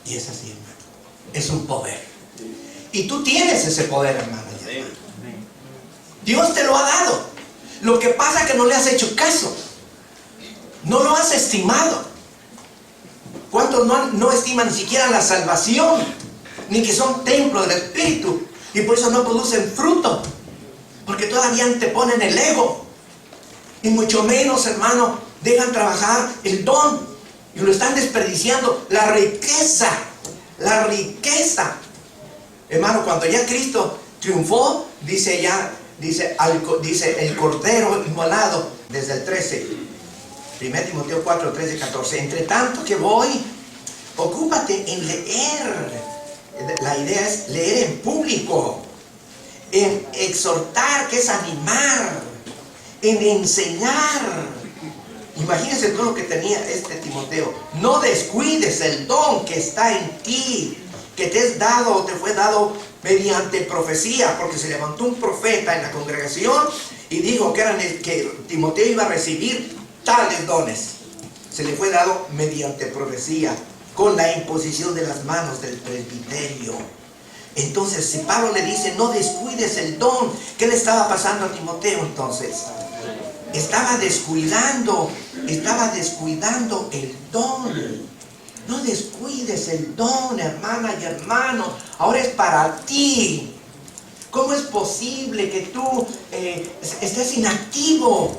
Y es así, hermano. Es un poder. Y tú tienes ese poder, hermano. Dios te lo ha dado. Lo que pasa es que no le has hecho caso. No lo has estimado. ¿Cuántos no estiman ni siquiera la salvación? Ni que son templo del Espíritu. Y por eso no producen fruto. Porque todavía anteponen el ego. Y mucho menos, hermano, dejan trabajar el don. Y lo están desperdiciando. La riqueza. La riqueza. Hermano, cuando ya Cristo triunfó, dice el Cordero inmolado, desde el 13. 1 Timoteo 4, 13, 14. Entre tanto que voy, ocúpate en leer. La idea es leer en público. En exhortar, que es animar. En enseñar. Imagínense todo lo que tenía Timoteo. No descuides el don que está en ti, que te es dado o te fue dado mediante profecía, porque se levantó un profeta en la congregación y dijo que Timoteo iba a recibir tales dones. Se le fue dado mediante profecía, con la imposición de las manos del presbiterio. Entonces, si Pablo le dice, no descuides el don, ¿qué le estaba pasando a Timoteo entonces? Estaba descuidando el don. No descuides el don, hermana y hermano. Ahora es para ti. ¿Cómo es posible que tú estés inactivo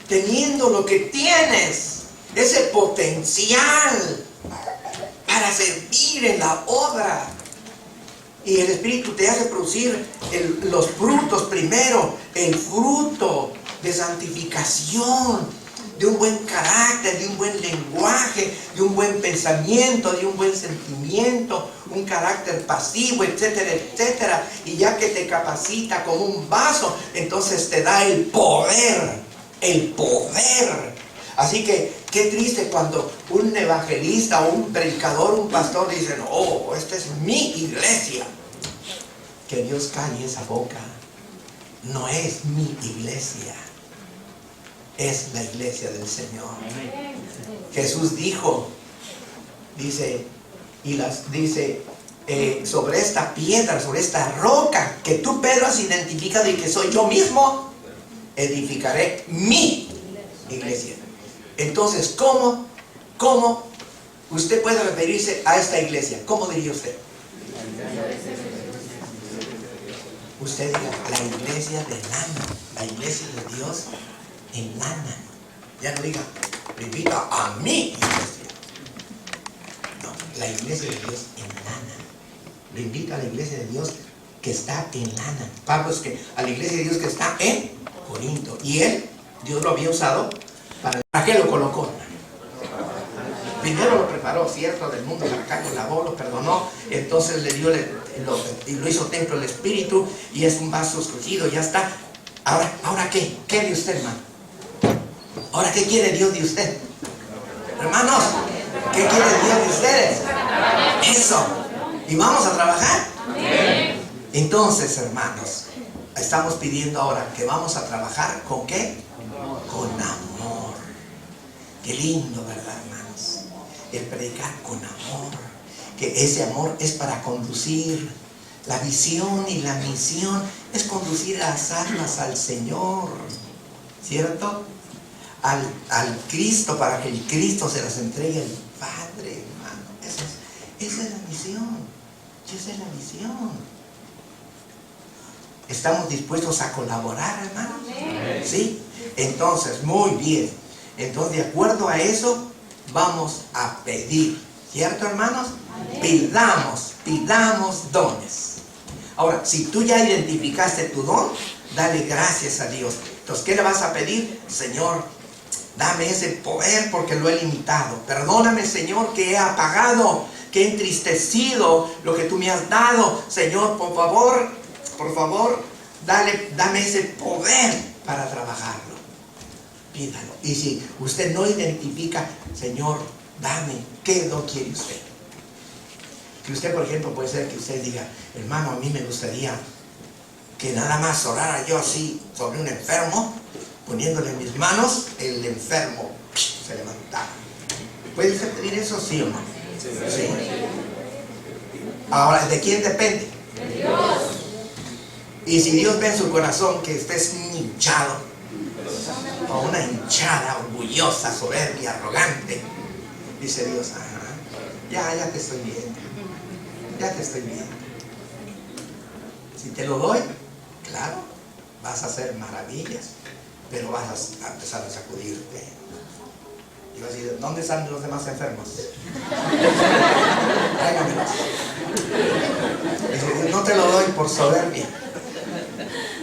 teniendo lo que tienes? Ese potencial para servir en la obra. Y el Espíritu te hace producir los frutos primero. El fruto de santificación, de un buen carácter, de un buen lenguaje, de un buen pensamiento, de un buen sentimiento, un carácter pasivo, etcétera, etcétera. Y ya que te capacita como un vaso, entonces te da el poder, el poder. Así que qué triste cuando un evangelista o un predicador, un pastor dice, oh, esta es mi iglesia. Que Dios calle esa boca. No es mi iglesia. Es la iglesia del Señor. Jesús dijo, sobre esta piedra, sobre esta roca que tú, Pedro, has identificado y que soy yo mismo, edificaré mi iglesia. Entonces, ¿cómo usted puede referirse a esta iglesia? ¿Cómo diría usted? Usted diga, la iglesia de Nana, la iglesia de Dios en Nana. Ya no diga, le invita a mi iglesia. No, la iglesia de Dios en Nana. Le invita a la iglesia de Dios que está en Nana. Pablo es que a la iglesia de Dios que está en Corinto. Y él, Dios lo había usado ¿para qué lo colocó? Primero lo preparó, cierto, del mundo para acá, lo lavó, lo perdonó, entonces le dio y lo hizo templo del Espíritu, y es un vaso escogido, ya está. Ahora ¿qué? ¿Qué de usted, hermano? ¿Ahora qué quiere Dios de usted? Hermanos, ¿qué quiere Dios de ustedes? Eso. ¿Y vamos a trabajar? Entonces, hermanos, estamos pidiendo ahora que vamos a trabajar ¿con qué? Con amor. Qué lindo, ¿verdad, hermanos? El predicar con amor. Que ese amor es para conducir. La visión y la misión es conducir a las almas al Señor. ¿Cierto? Al Cristo, para que el Cristo se las entregue al Padre, hermano. Esa es la misión. Esa es la misión. ¿Estamos dispuestos a colaborar, hermanos? ¿Sí? Entonces, muy bien. Entonces, de acuerdo a eso, vamos a pedir. ¿Cierto, hermanos? Pidamos dones. Ahora, si tú ya identificaste tu don, dale gracias a Dios. Entonces, ¿qué le vas a pedir? Señor, dame ese poder porque lo he limitado. Perdóname, Señor, que he apagado, que he entristecido lo que tú me has dado. Señor, por favor, dame ese poder para trabajarlo. Pídalo. Y si usted no identifica, Señor, dame, ¿qué don quiere usted? Que usted, por ejemplo, puede ser que usted diga, hermano, a mí me gustaría que nada más orara yo así sobre un enfermo, poniéndole en mis manos, el enfermo se levantaba. ¿Puede usted pedir eso, sí o no? Sí. Ahora, ¿de quién depende? De Dios. Y si Dios ve en su corazón que usted es un hinchado, o una hinchada orgullosa, soberbia, arrogante, dice Dios, ya te estoy viendo. Ya te estoy viendo. Si te lo doy, claro, vas a hacer maravillas, pero vas a empezar a sacudirte. Y vas a decir, ¿dónde están los demás enfermos? Tráigamelos. No te lo doy por soberbia,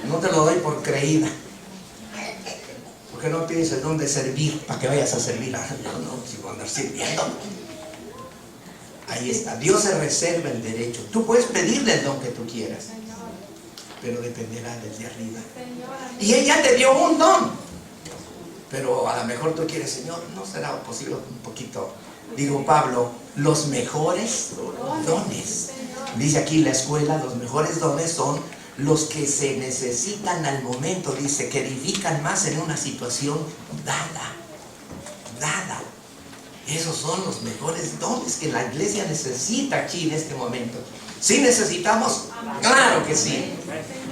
no te lo doy por creída. ¿Por qué no pides el don de servir para que vayas a servir? No, si voy a andar sirviendo. Ahí está, Dios se reserva el derecho. Tú puedes pedirle el don que tú quieras, pero dependerá del de arriba. Y Él ya te dio un don, pero a lo mejor tú quieres, Señor, ¿no será posible un poquito? Digo, Pablo, los mejores dones. Dice aquí la escuela, los mejores dones son los que se necesitan al momento. Dice que edifican más en una situación dada. Esos son los mejores dones que la iglesia necesita aquí en este momento. ¿Sí necesitamos? Claro que sí.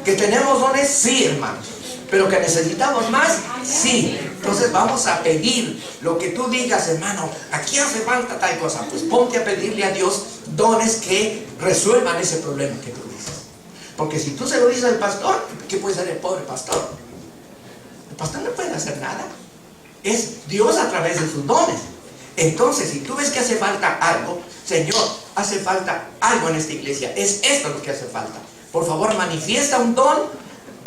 ¿Que tenemos dones? Sí, hermanos. ¿Pero que necesitamos más? Sí. Entonces vamos a pedir lo que tú digas, hermano. Aquí hace falta tal cosa. Pues ponte a pedirle a Dios dones que resuelvan ese problema que tú dices. Porque si tú se lo dices al pastor, ¿qué puede hacer el pobre pastor? El pastor no puede hacer nada. Es Dios a través de sus dones. Entonces, si tú ves que hace falta algo, Señor, hace falta algo en esta iglesia, es esto lo que hace falta. Por favor, manifiesta un don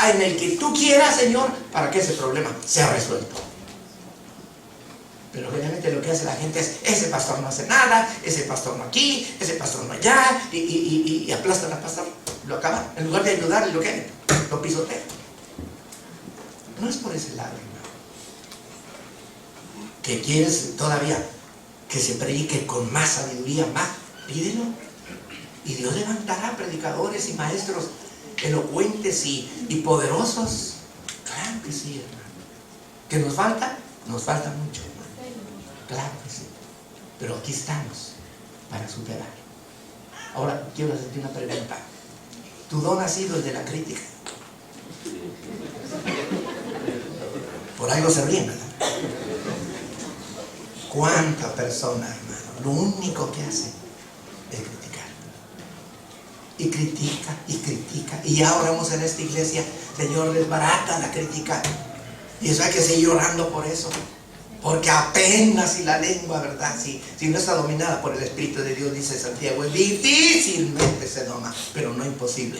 en el que tú quieras, Señor, para que ese problema sea resuelto. Pero obviamente lo que hace la gente es, ese pastor no hace nada, ese pastor no aquí, ese pastor no allá, y aplastan al pastor, lo acaban. En lugar de ayudarle, lo pisotean. No es por ese lado, hermano. Que quieres todavía que se predique con más sabiduría, más, pídelo. Y Dios levantará predicadores y maestros elocuentes y poderosos. Claro que sí, hermano. ¿Que nos falta? Nos falta mucho, hermano. Claro que sí. Pero aquí estamos para superar. Ahora quiero hacerte una pregunta. ¿Tu don ha sido el de la crítica? Por algo se ríen, ¿verdad? ¿Cuánta persona, hermano? Lo único que hace es criticar. Y critica, y critica. Y ya oramos en esta iglesia, Señor, desbarata la crítica. Y eso hay que seguir orando por eso. Porque apenas si la lengua, ¿verdad? Si no está dominada por el Espíritu de Dios, dice Santiago, es difícilmente se doma, pero no imposible.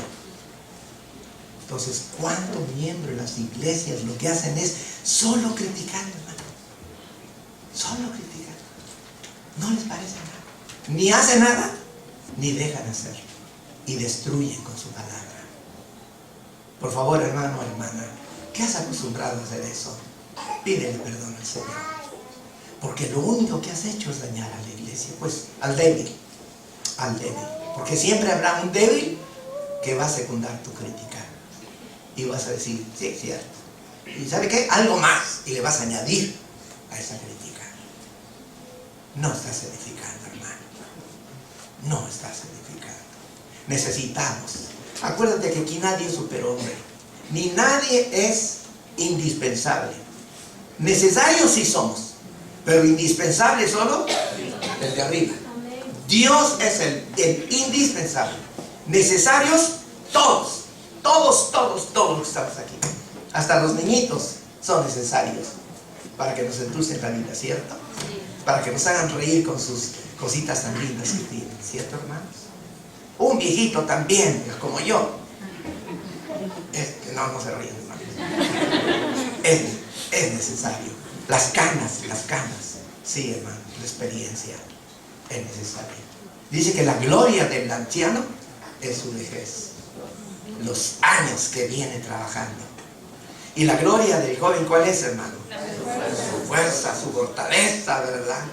Entonces, ¿cuántos miembros de las iglesias lo que hacen es solo criticar, hermano? Solo critican. No les parece nada. Ni hacen nada, ni dejan hacer. Y destruyen con su palabra. Por favor, hermano o hermana, ¿qué has acostumbrado a hacer eso? Pídele perdón al Señor. Porque lo único que has hecho es dañar a la iglesia. Pues al débil. Al débil. Porque siempre habrá un débil que va a secundar tu crítica. Y vas a decir, sí, es cierto. ¿Y sabe qué? Algo más. Y le vas a añadir a esa crítica. No estás edificando, hermano. No estás edificando. Necesitamos. Acuérdate que aquí nadie es superhombre. Ni nadie es indispensable. Necesarios sí somos, pero indispensable solo el de arriba. Dios es el indispensable. Necesarios todos. Todos los que estamos aquí, hasta los niñitos, son necesarios para que nos endulcen la vida, ¿cierto? Para que nos hagan reír con sus cositas tan lindas que tienen, ¿cierto, hermanos? Un viejito también, como yo. No se ríen, hermanos. Es necesario. Las canas, sí, hermano, la experiencia es necesaria. Dice que la gloria del anciano es su vejez, los años que viene trabajando. Y la gloria del joven, ¿cuál es, hermano? Su fuerza, su fortaleza, ¿verdad?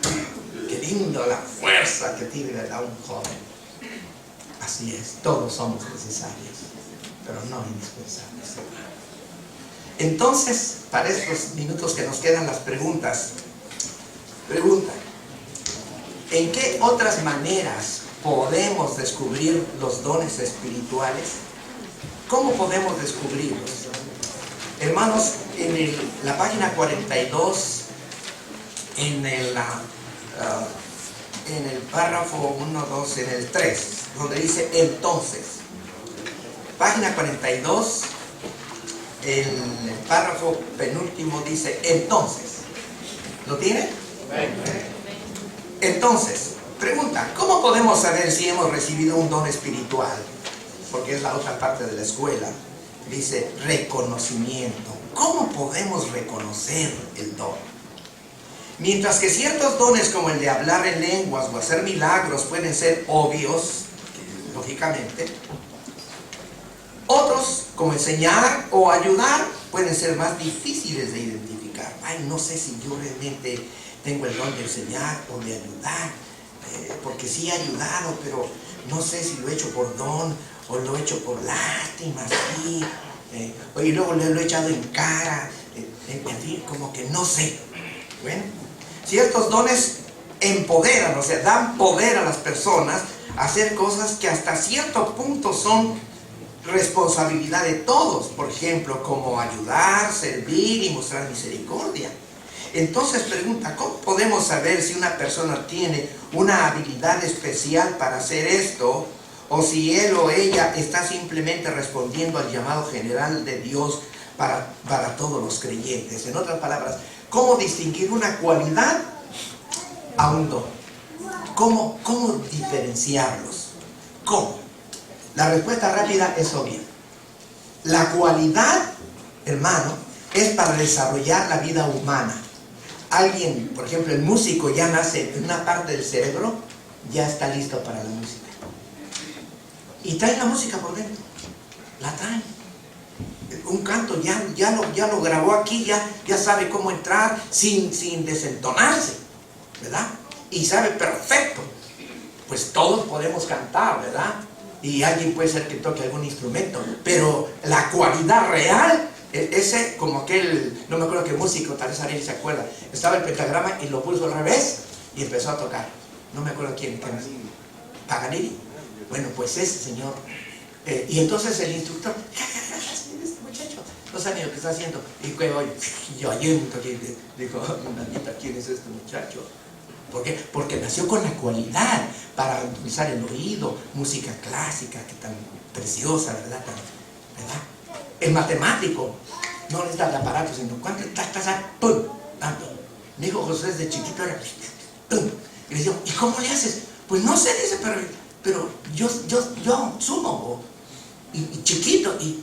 Qué lindo la fuerza que tiene, ¿verdad?, un joven. Así es, todos somos necesarios, pero no indispensables, hermano. Entonces, para estos minutos que nos quedan, las preguntas. Pregunta: ¿en qué otras maneras podemos descubrir los dones espirituales? ¿Cómo podemos descubrirlos? Hermanos, en la página 42, en el párrafo 1, 2, en el 3, donde dice entonces. Página 42, en el párrafo penúltimo dice entonces. ¿Lo tiene? Entonces, pregunta: ¿cómo podemos saber si hemos recibido un don espiritual? Porque es la otra parte de la escuela. Dice reconocimiento. ¿Cómo podemos reconocer el don? Mientras que ciertos dones como el de hablar en lenguas o hacer milagros pueden ser obvios, lógicamente, otros como enseñar o ayudar pueden ser más difíciles de identificar. Ay, no sé si yo realmente tengo el don de enseñar o de ayudar, porque sí he ayudado, pero no sé si lo he hecho por don o lo he hecho por lástima, sí, y luego lo he echado en cara, en fin, como que no sé. Bueno, ciertos dones empoderan, o sea, dan poder a las personas a hacer cosas que hasta cierto punto son responsabilidad de todos, por ejemplo, como ayudar, servir y mostrar misericordia. Entonces pregunta: ¿cómo podemos saber si una persona tiene una habilidad especial para hacer esto, o si él o ella está simplemente respondiendo al llamado general de Dios para todos los creyentes? En otras palabras, ¿cómo distinguir una cualidad a un don? ¿Cómo diferenciarlos? ¿Cómo? La respuesta rápida es obvia. La cualidad, hermano, es para desarrollar la vida humana. Alguien, por ejemplo, el músico ya nace en una parte del cerebro, ya está listo para la música. Y trae la música por dentro, la trae. Un canto ya lo grabó aquí, ya sabe cómo entrar sin desentonarse, ¿verdad? Y sabe perfecto. Pues todos podemos cantar, ¿verdad? Y alguien puede ser que toque algún instrumento, pero la cualidad real, ese, como aquel, no me acuerdo qué músico, tal vez Ariel se acuerda, estaba el pentagrama y lo puso al revés y empezó a tocar. No me acuerdo quién Paganini. Bueno, pues ese señor. Y entonces el instructor, este muchacho no sabe lo que está haciendo. Y yo ayer dijo, Nanita, ¿quién es este muchacho? ¿Por qué? Porque nació con la cualidad para utilizar el oído, música clásica, que tan preciosa, ¿verdad? ¿Verdad? El matemático no les da el aparato, sino cuánto ¡pum! Tanto. Mi hijo José desde chiquito era ¡pum! Y le digo, ¿y cómo le haces? Pues no sé, dice, pero yo sumo, y chiquito, y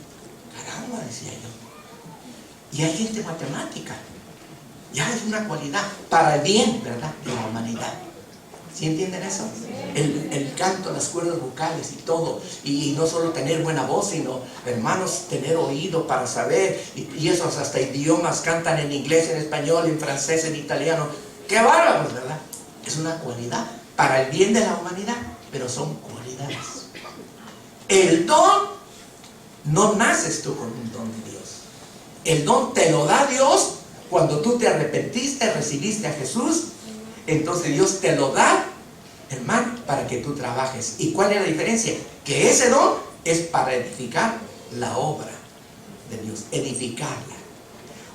caramba, decía yo. Y hay gente matemática. Ya es una cualidad para el bien, ¿verdad?, de la humanidad. ¿Sí entienden eso? El canto, las cuerdas vocales y todo. Y no solo tener buena voz, sino, hermanos, tener oído para saber. Y esos hasta idiomas, cantan en inglés, en español, en francés, en italiano. ¡Qué bárbaros!, ¿verdad? Es una cualidad para el bien de la humanidad, pero son cualidades. El don, no naces tú con un don de Dios. El don te lo da Dios. Cuando tú te arrepentiste, recibiste a Jesús, entonces Dios te lo da, hermano, para que tú trabajes. ¿Y cuál es la diferencia? Que ese don es para edificar la obra de Dios, edificarla.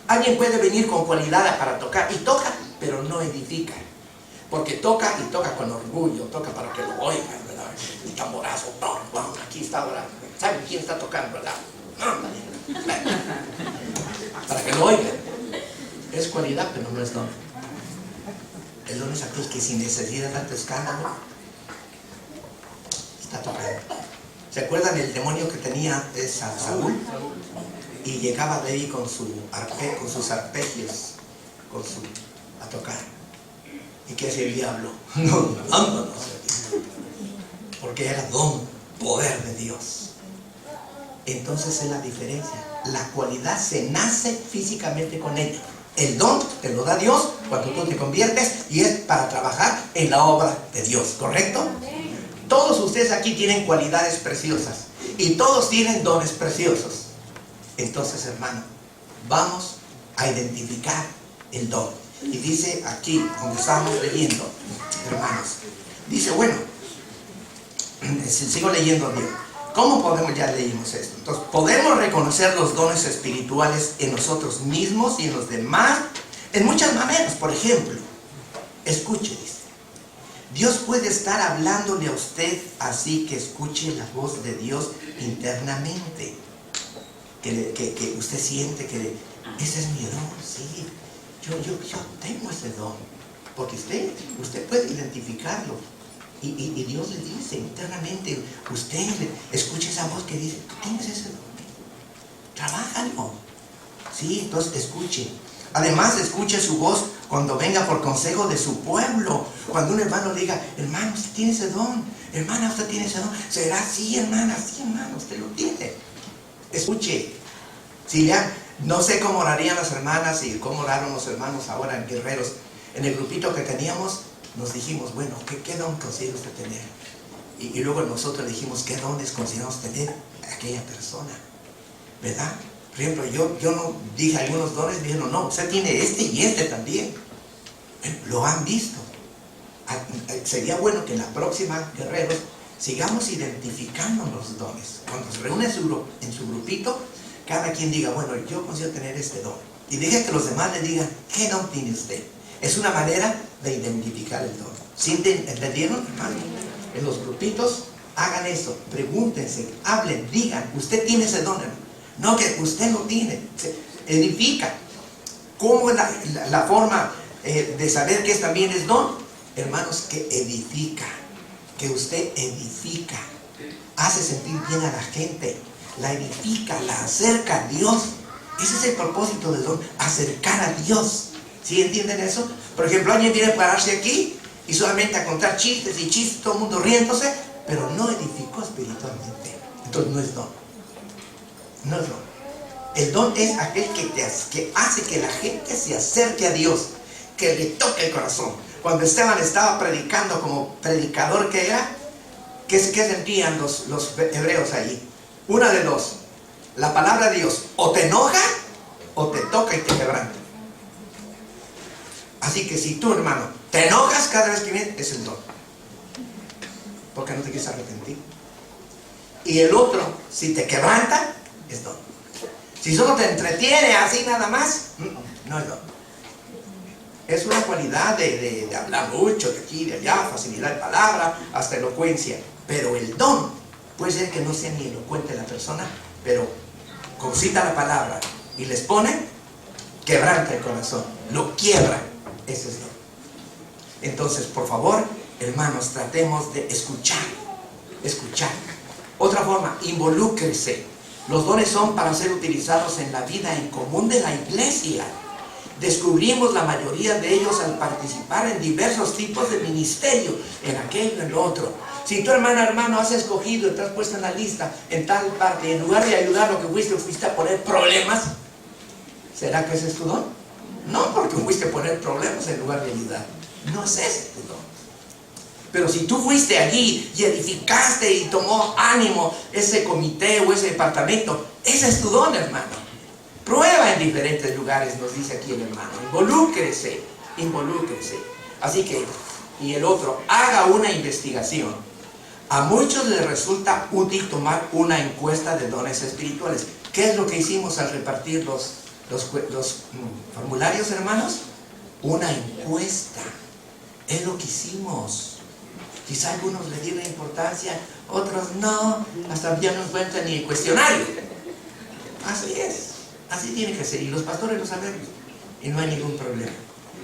Alguien puede venir con cualidad para tocar, y toca, pero no edifica. Porque toca y toca con orgullo, toca para que lo oigan, ¿verdad? El tamborazo, aquí está ahora. ¿Saben quién está tocando, verdad? Para que lo oigan. Es cualidad, pero no es don. El don es aquel que sin necesidad de tanto escándalo está tocando. ¿Se acuerdan del demonio que tenía Saúl? Y llegaba de ahí con sus arpegios, a tocar. ¿Y qué hacía el diablo? No, porque era don, poder de Dios. Entonces es la diferencia. La cualidad se nace físicamente con ella. El don te lo da Dios cuando tú te conviertes y es para trabajar en la obra de Dios, ¿correcto? Todos ustedes aquí tienen cualidades preciosas y todos tienen dones preciosos. Entonces, hermano, vamos a identificar el don. Y dice aquí, donde estamos leyendo, hermanos, dice, bueno, sigo leyendo bien. ¿Cómo podemos? Ya leímos esto. Entonces, podemos reconocer los dones espirituales en nosotros mismos y en los demás en muchas maneras. Por ejemplo, escuche, dice, Dios puede estar hablándole a usted así que escuche la voz de Dios internamente. Que usted siente que ese es mi don, sí. Yo tengo ese don. Porque usted puede identificarlo. Y Dios le dice internamente, usted escucha esa voz que dice, tú tienes ese don. Trabájalo. Sí, entonces escuche. Además, escuche su voz cuando venga por consejo de su pueblo. Cuando un hermano le diga, hermano, usted tiene ese don. Hermana, usted tiene ese don. Será así, hermana, sí, hermano, usted lo tiene. Escuche. Si ya, no sé cómo orarían las hermanas y cómo oraron los hermanos ahora en Guerreros. En el grupito que teníamos, nos dijimos, bueno, ¿qué don considera usted tener? Y luego nosotros dijimos, ¿qué dones consideramos tener aquella persona? ¿Verdad? Por ejemplo, yo no dije algunos dones, dijeron, no, usted tiene este y este también. Lo han visto. Sería bueno que en la próxima, Guerreros, sigamos identificando los dones. Cuando se reúne en su grupito, cada quien diga, bueno, yo considero tener este don. Y deje que los demás le digan, ¿qué don tiene usted? Es una manera de identificar el don. ¿Sí entendieron, hermano? En los grupitos, hagan eso, pregúntense, hablen, digan, usted tiene ese don, hermano. No, que usted lo tiene. Se edifica. ¿Cómo es la forma de saber que también es don? Hermanos, que edifica. Que usted edifica. Hace sentir bien a la gente. La edifica, la acerca a Dios. Ese es el propósito del don, acercar a Dios. ¿Sí entienden eso? Por ejemplo, alguien viene a pararse aquí y solamente a contar chistes y chistes, todo el mundo riéndose, pero no edificó espiritualmente. Entonces no es don. No es don. El don es aquel que hace que la gente se acerque a Dios, que le toque el corazón. Cuando Esteban estaba predicando como predicador que era, ¿qué sentían los hebreos allí? Una de dos. La palabra de Dios o te enoja o te toca y te quebranta. Así que si tú, hermano, te enojas cada vez que vienes, es el don. Porque no te quieres arrepentir. Y el otro, si te quebranta, es don. Si solo te entretiene así nada más, no es don. Es una cualidad de hablar mucho, de aquí, de allá, facilidad de palabra, hasta elocuencia. Pero el don puede ser que no sea ni elocuente la persona, pero concita la palabra y les pone, quebranta el corazón, lo quiebra. Ese es don. Entonces, por favor, hermanos, tratemos de escuchar. Escuchar. Otra forma, involúcrese. Los dones son para ser utilizados en la vida en común de la iglesia. Descubrimos la mayoría de ellos al participar en diversos tipos de ministerio, en aquello, en lo otro. Si tu hermano has escogido y te has puesto en la lista en tal parte, y en lugar de ayudar lo que fuiste a poner problemas, ¿será que ese es tu don? No, porque fuiste a poner problemas en lugar de ayudar. No es ese tu don. Pero si tú fuiste allí y edificaste y tomó ánimo ese comité o ese departamento, ese es tu don, hermano. Prueba en diferentes lugares, nos dice aquí el hermano. Involúcrese, involúcrese. Así que, y el otro, haga una investigación. A muchos les resulta útil tomar una encuesta de dones espirituales. ¿Qué es lo que hicimos al repartir los formularios, hermanos? Una encuesta. Es lo que hicimos. Quizá algunos le dieron importancia, otros no. Hasta ya no encuentran ni el cuestionario. Así es, así tiene que ser, y los pastores lo sabemos, y no hay ningún problema.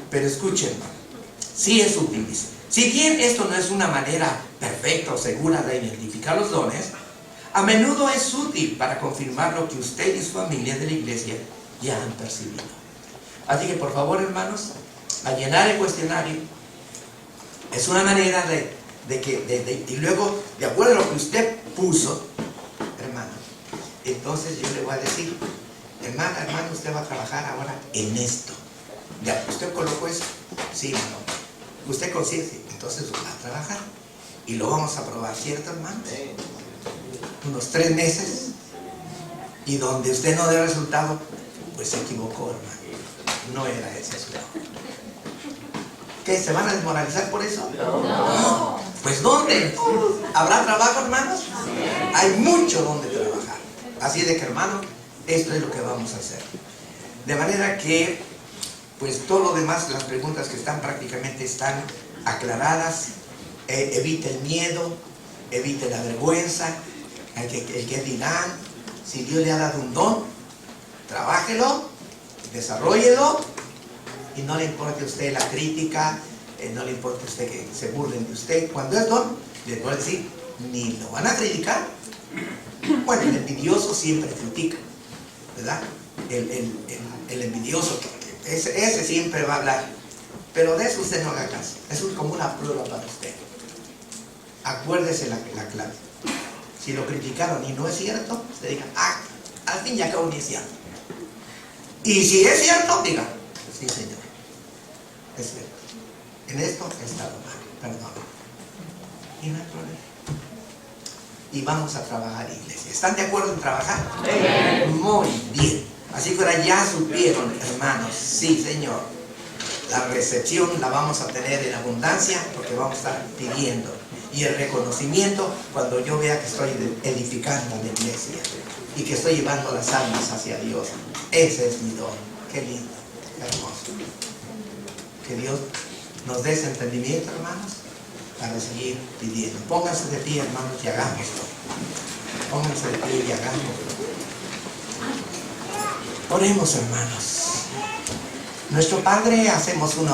Pero escuchen, sí es útil, dice. Si bien esto no es una manera perfecta o segura de identificar los dones, a menudo es útil para confirmar lo que usted y su familia de la iglesia ya han percibido. Así que por favor, hermanos, a llenar el cuestionario es una manera y luego, de acuerdo a lo que usted puso, hermano, entonces yo le voy a decir, hermano, usted va a trabajar ahora en esto. Ya, ¿usted colocó eso? Sí, hermano. ¿Usted consigue? Entonces va a trabajar. Y lo vamos a probar, ¿cierto, hermano? Unos 3 meses. Y donde usted no dé resultado, pues se equivocó, hermano. No era ese su don. ¿Qué? ¿Se van a desmoralizar por eso? No. Pues ¿dónde? ¿Habrá trabajo, hermanos? Hay mucho donde trabajar. Así de que, hermano, esto es lo que vamos a hacer. De manera que, pues todo lo demás, las preguntas que están prácticamente están aclaradas. Evite el miedo, evite la vergüenza, el que dirán. Si Dios le ha dado un don, trabájelo, desarróllelo, y no le importe a usted la crítica, no le importe a usted que se burlen de usted. Cuando es don, le voy a decir, ni lo van a criticar. Bueno, el envidioso siempre critica, ¿verdad? El envidioso, ese siempre va a hablar, pero de eso usted no haga caso. Eso es como una prueba para usted. Acuérdese la clave. Si lo criticaron y no es cierto, usted diga, al fin y al cabo ni es cierto. Y si es cierto, diga, sí, Señor, es cierto. En esto he estado mal, perdón. Y no hay problema. Y vamos a trabajar, iglesia. ¿Están de acuerdo en trabajar? Sí. Muy bien. Así que ahora ya supieron, hermanos, sí, Señor, la recepción la vamos a tener en abundancia porque vamos a estar pidiendo. Y el reconocimiento cuando yo vea que estoy edificando la iglesia y que estoy llevando las almas hacia Dios. Ese es mi don. Qué lindo, qué hermoso. Que Dios nos dé ese entendimiento, hermanos, para seguir pidiendo. Pónganse de pie, hermanos, y hagámoslo. Pónganse de pie y hagámoslo. Oremos, hermanos. Nuestro Padre, hacemos una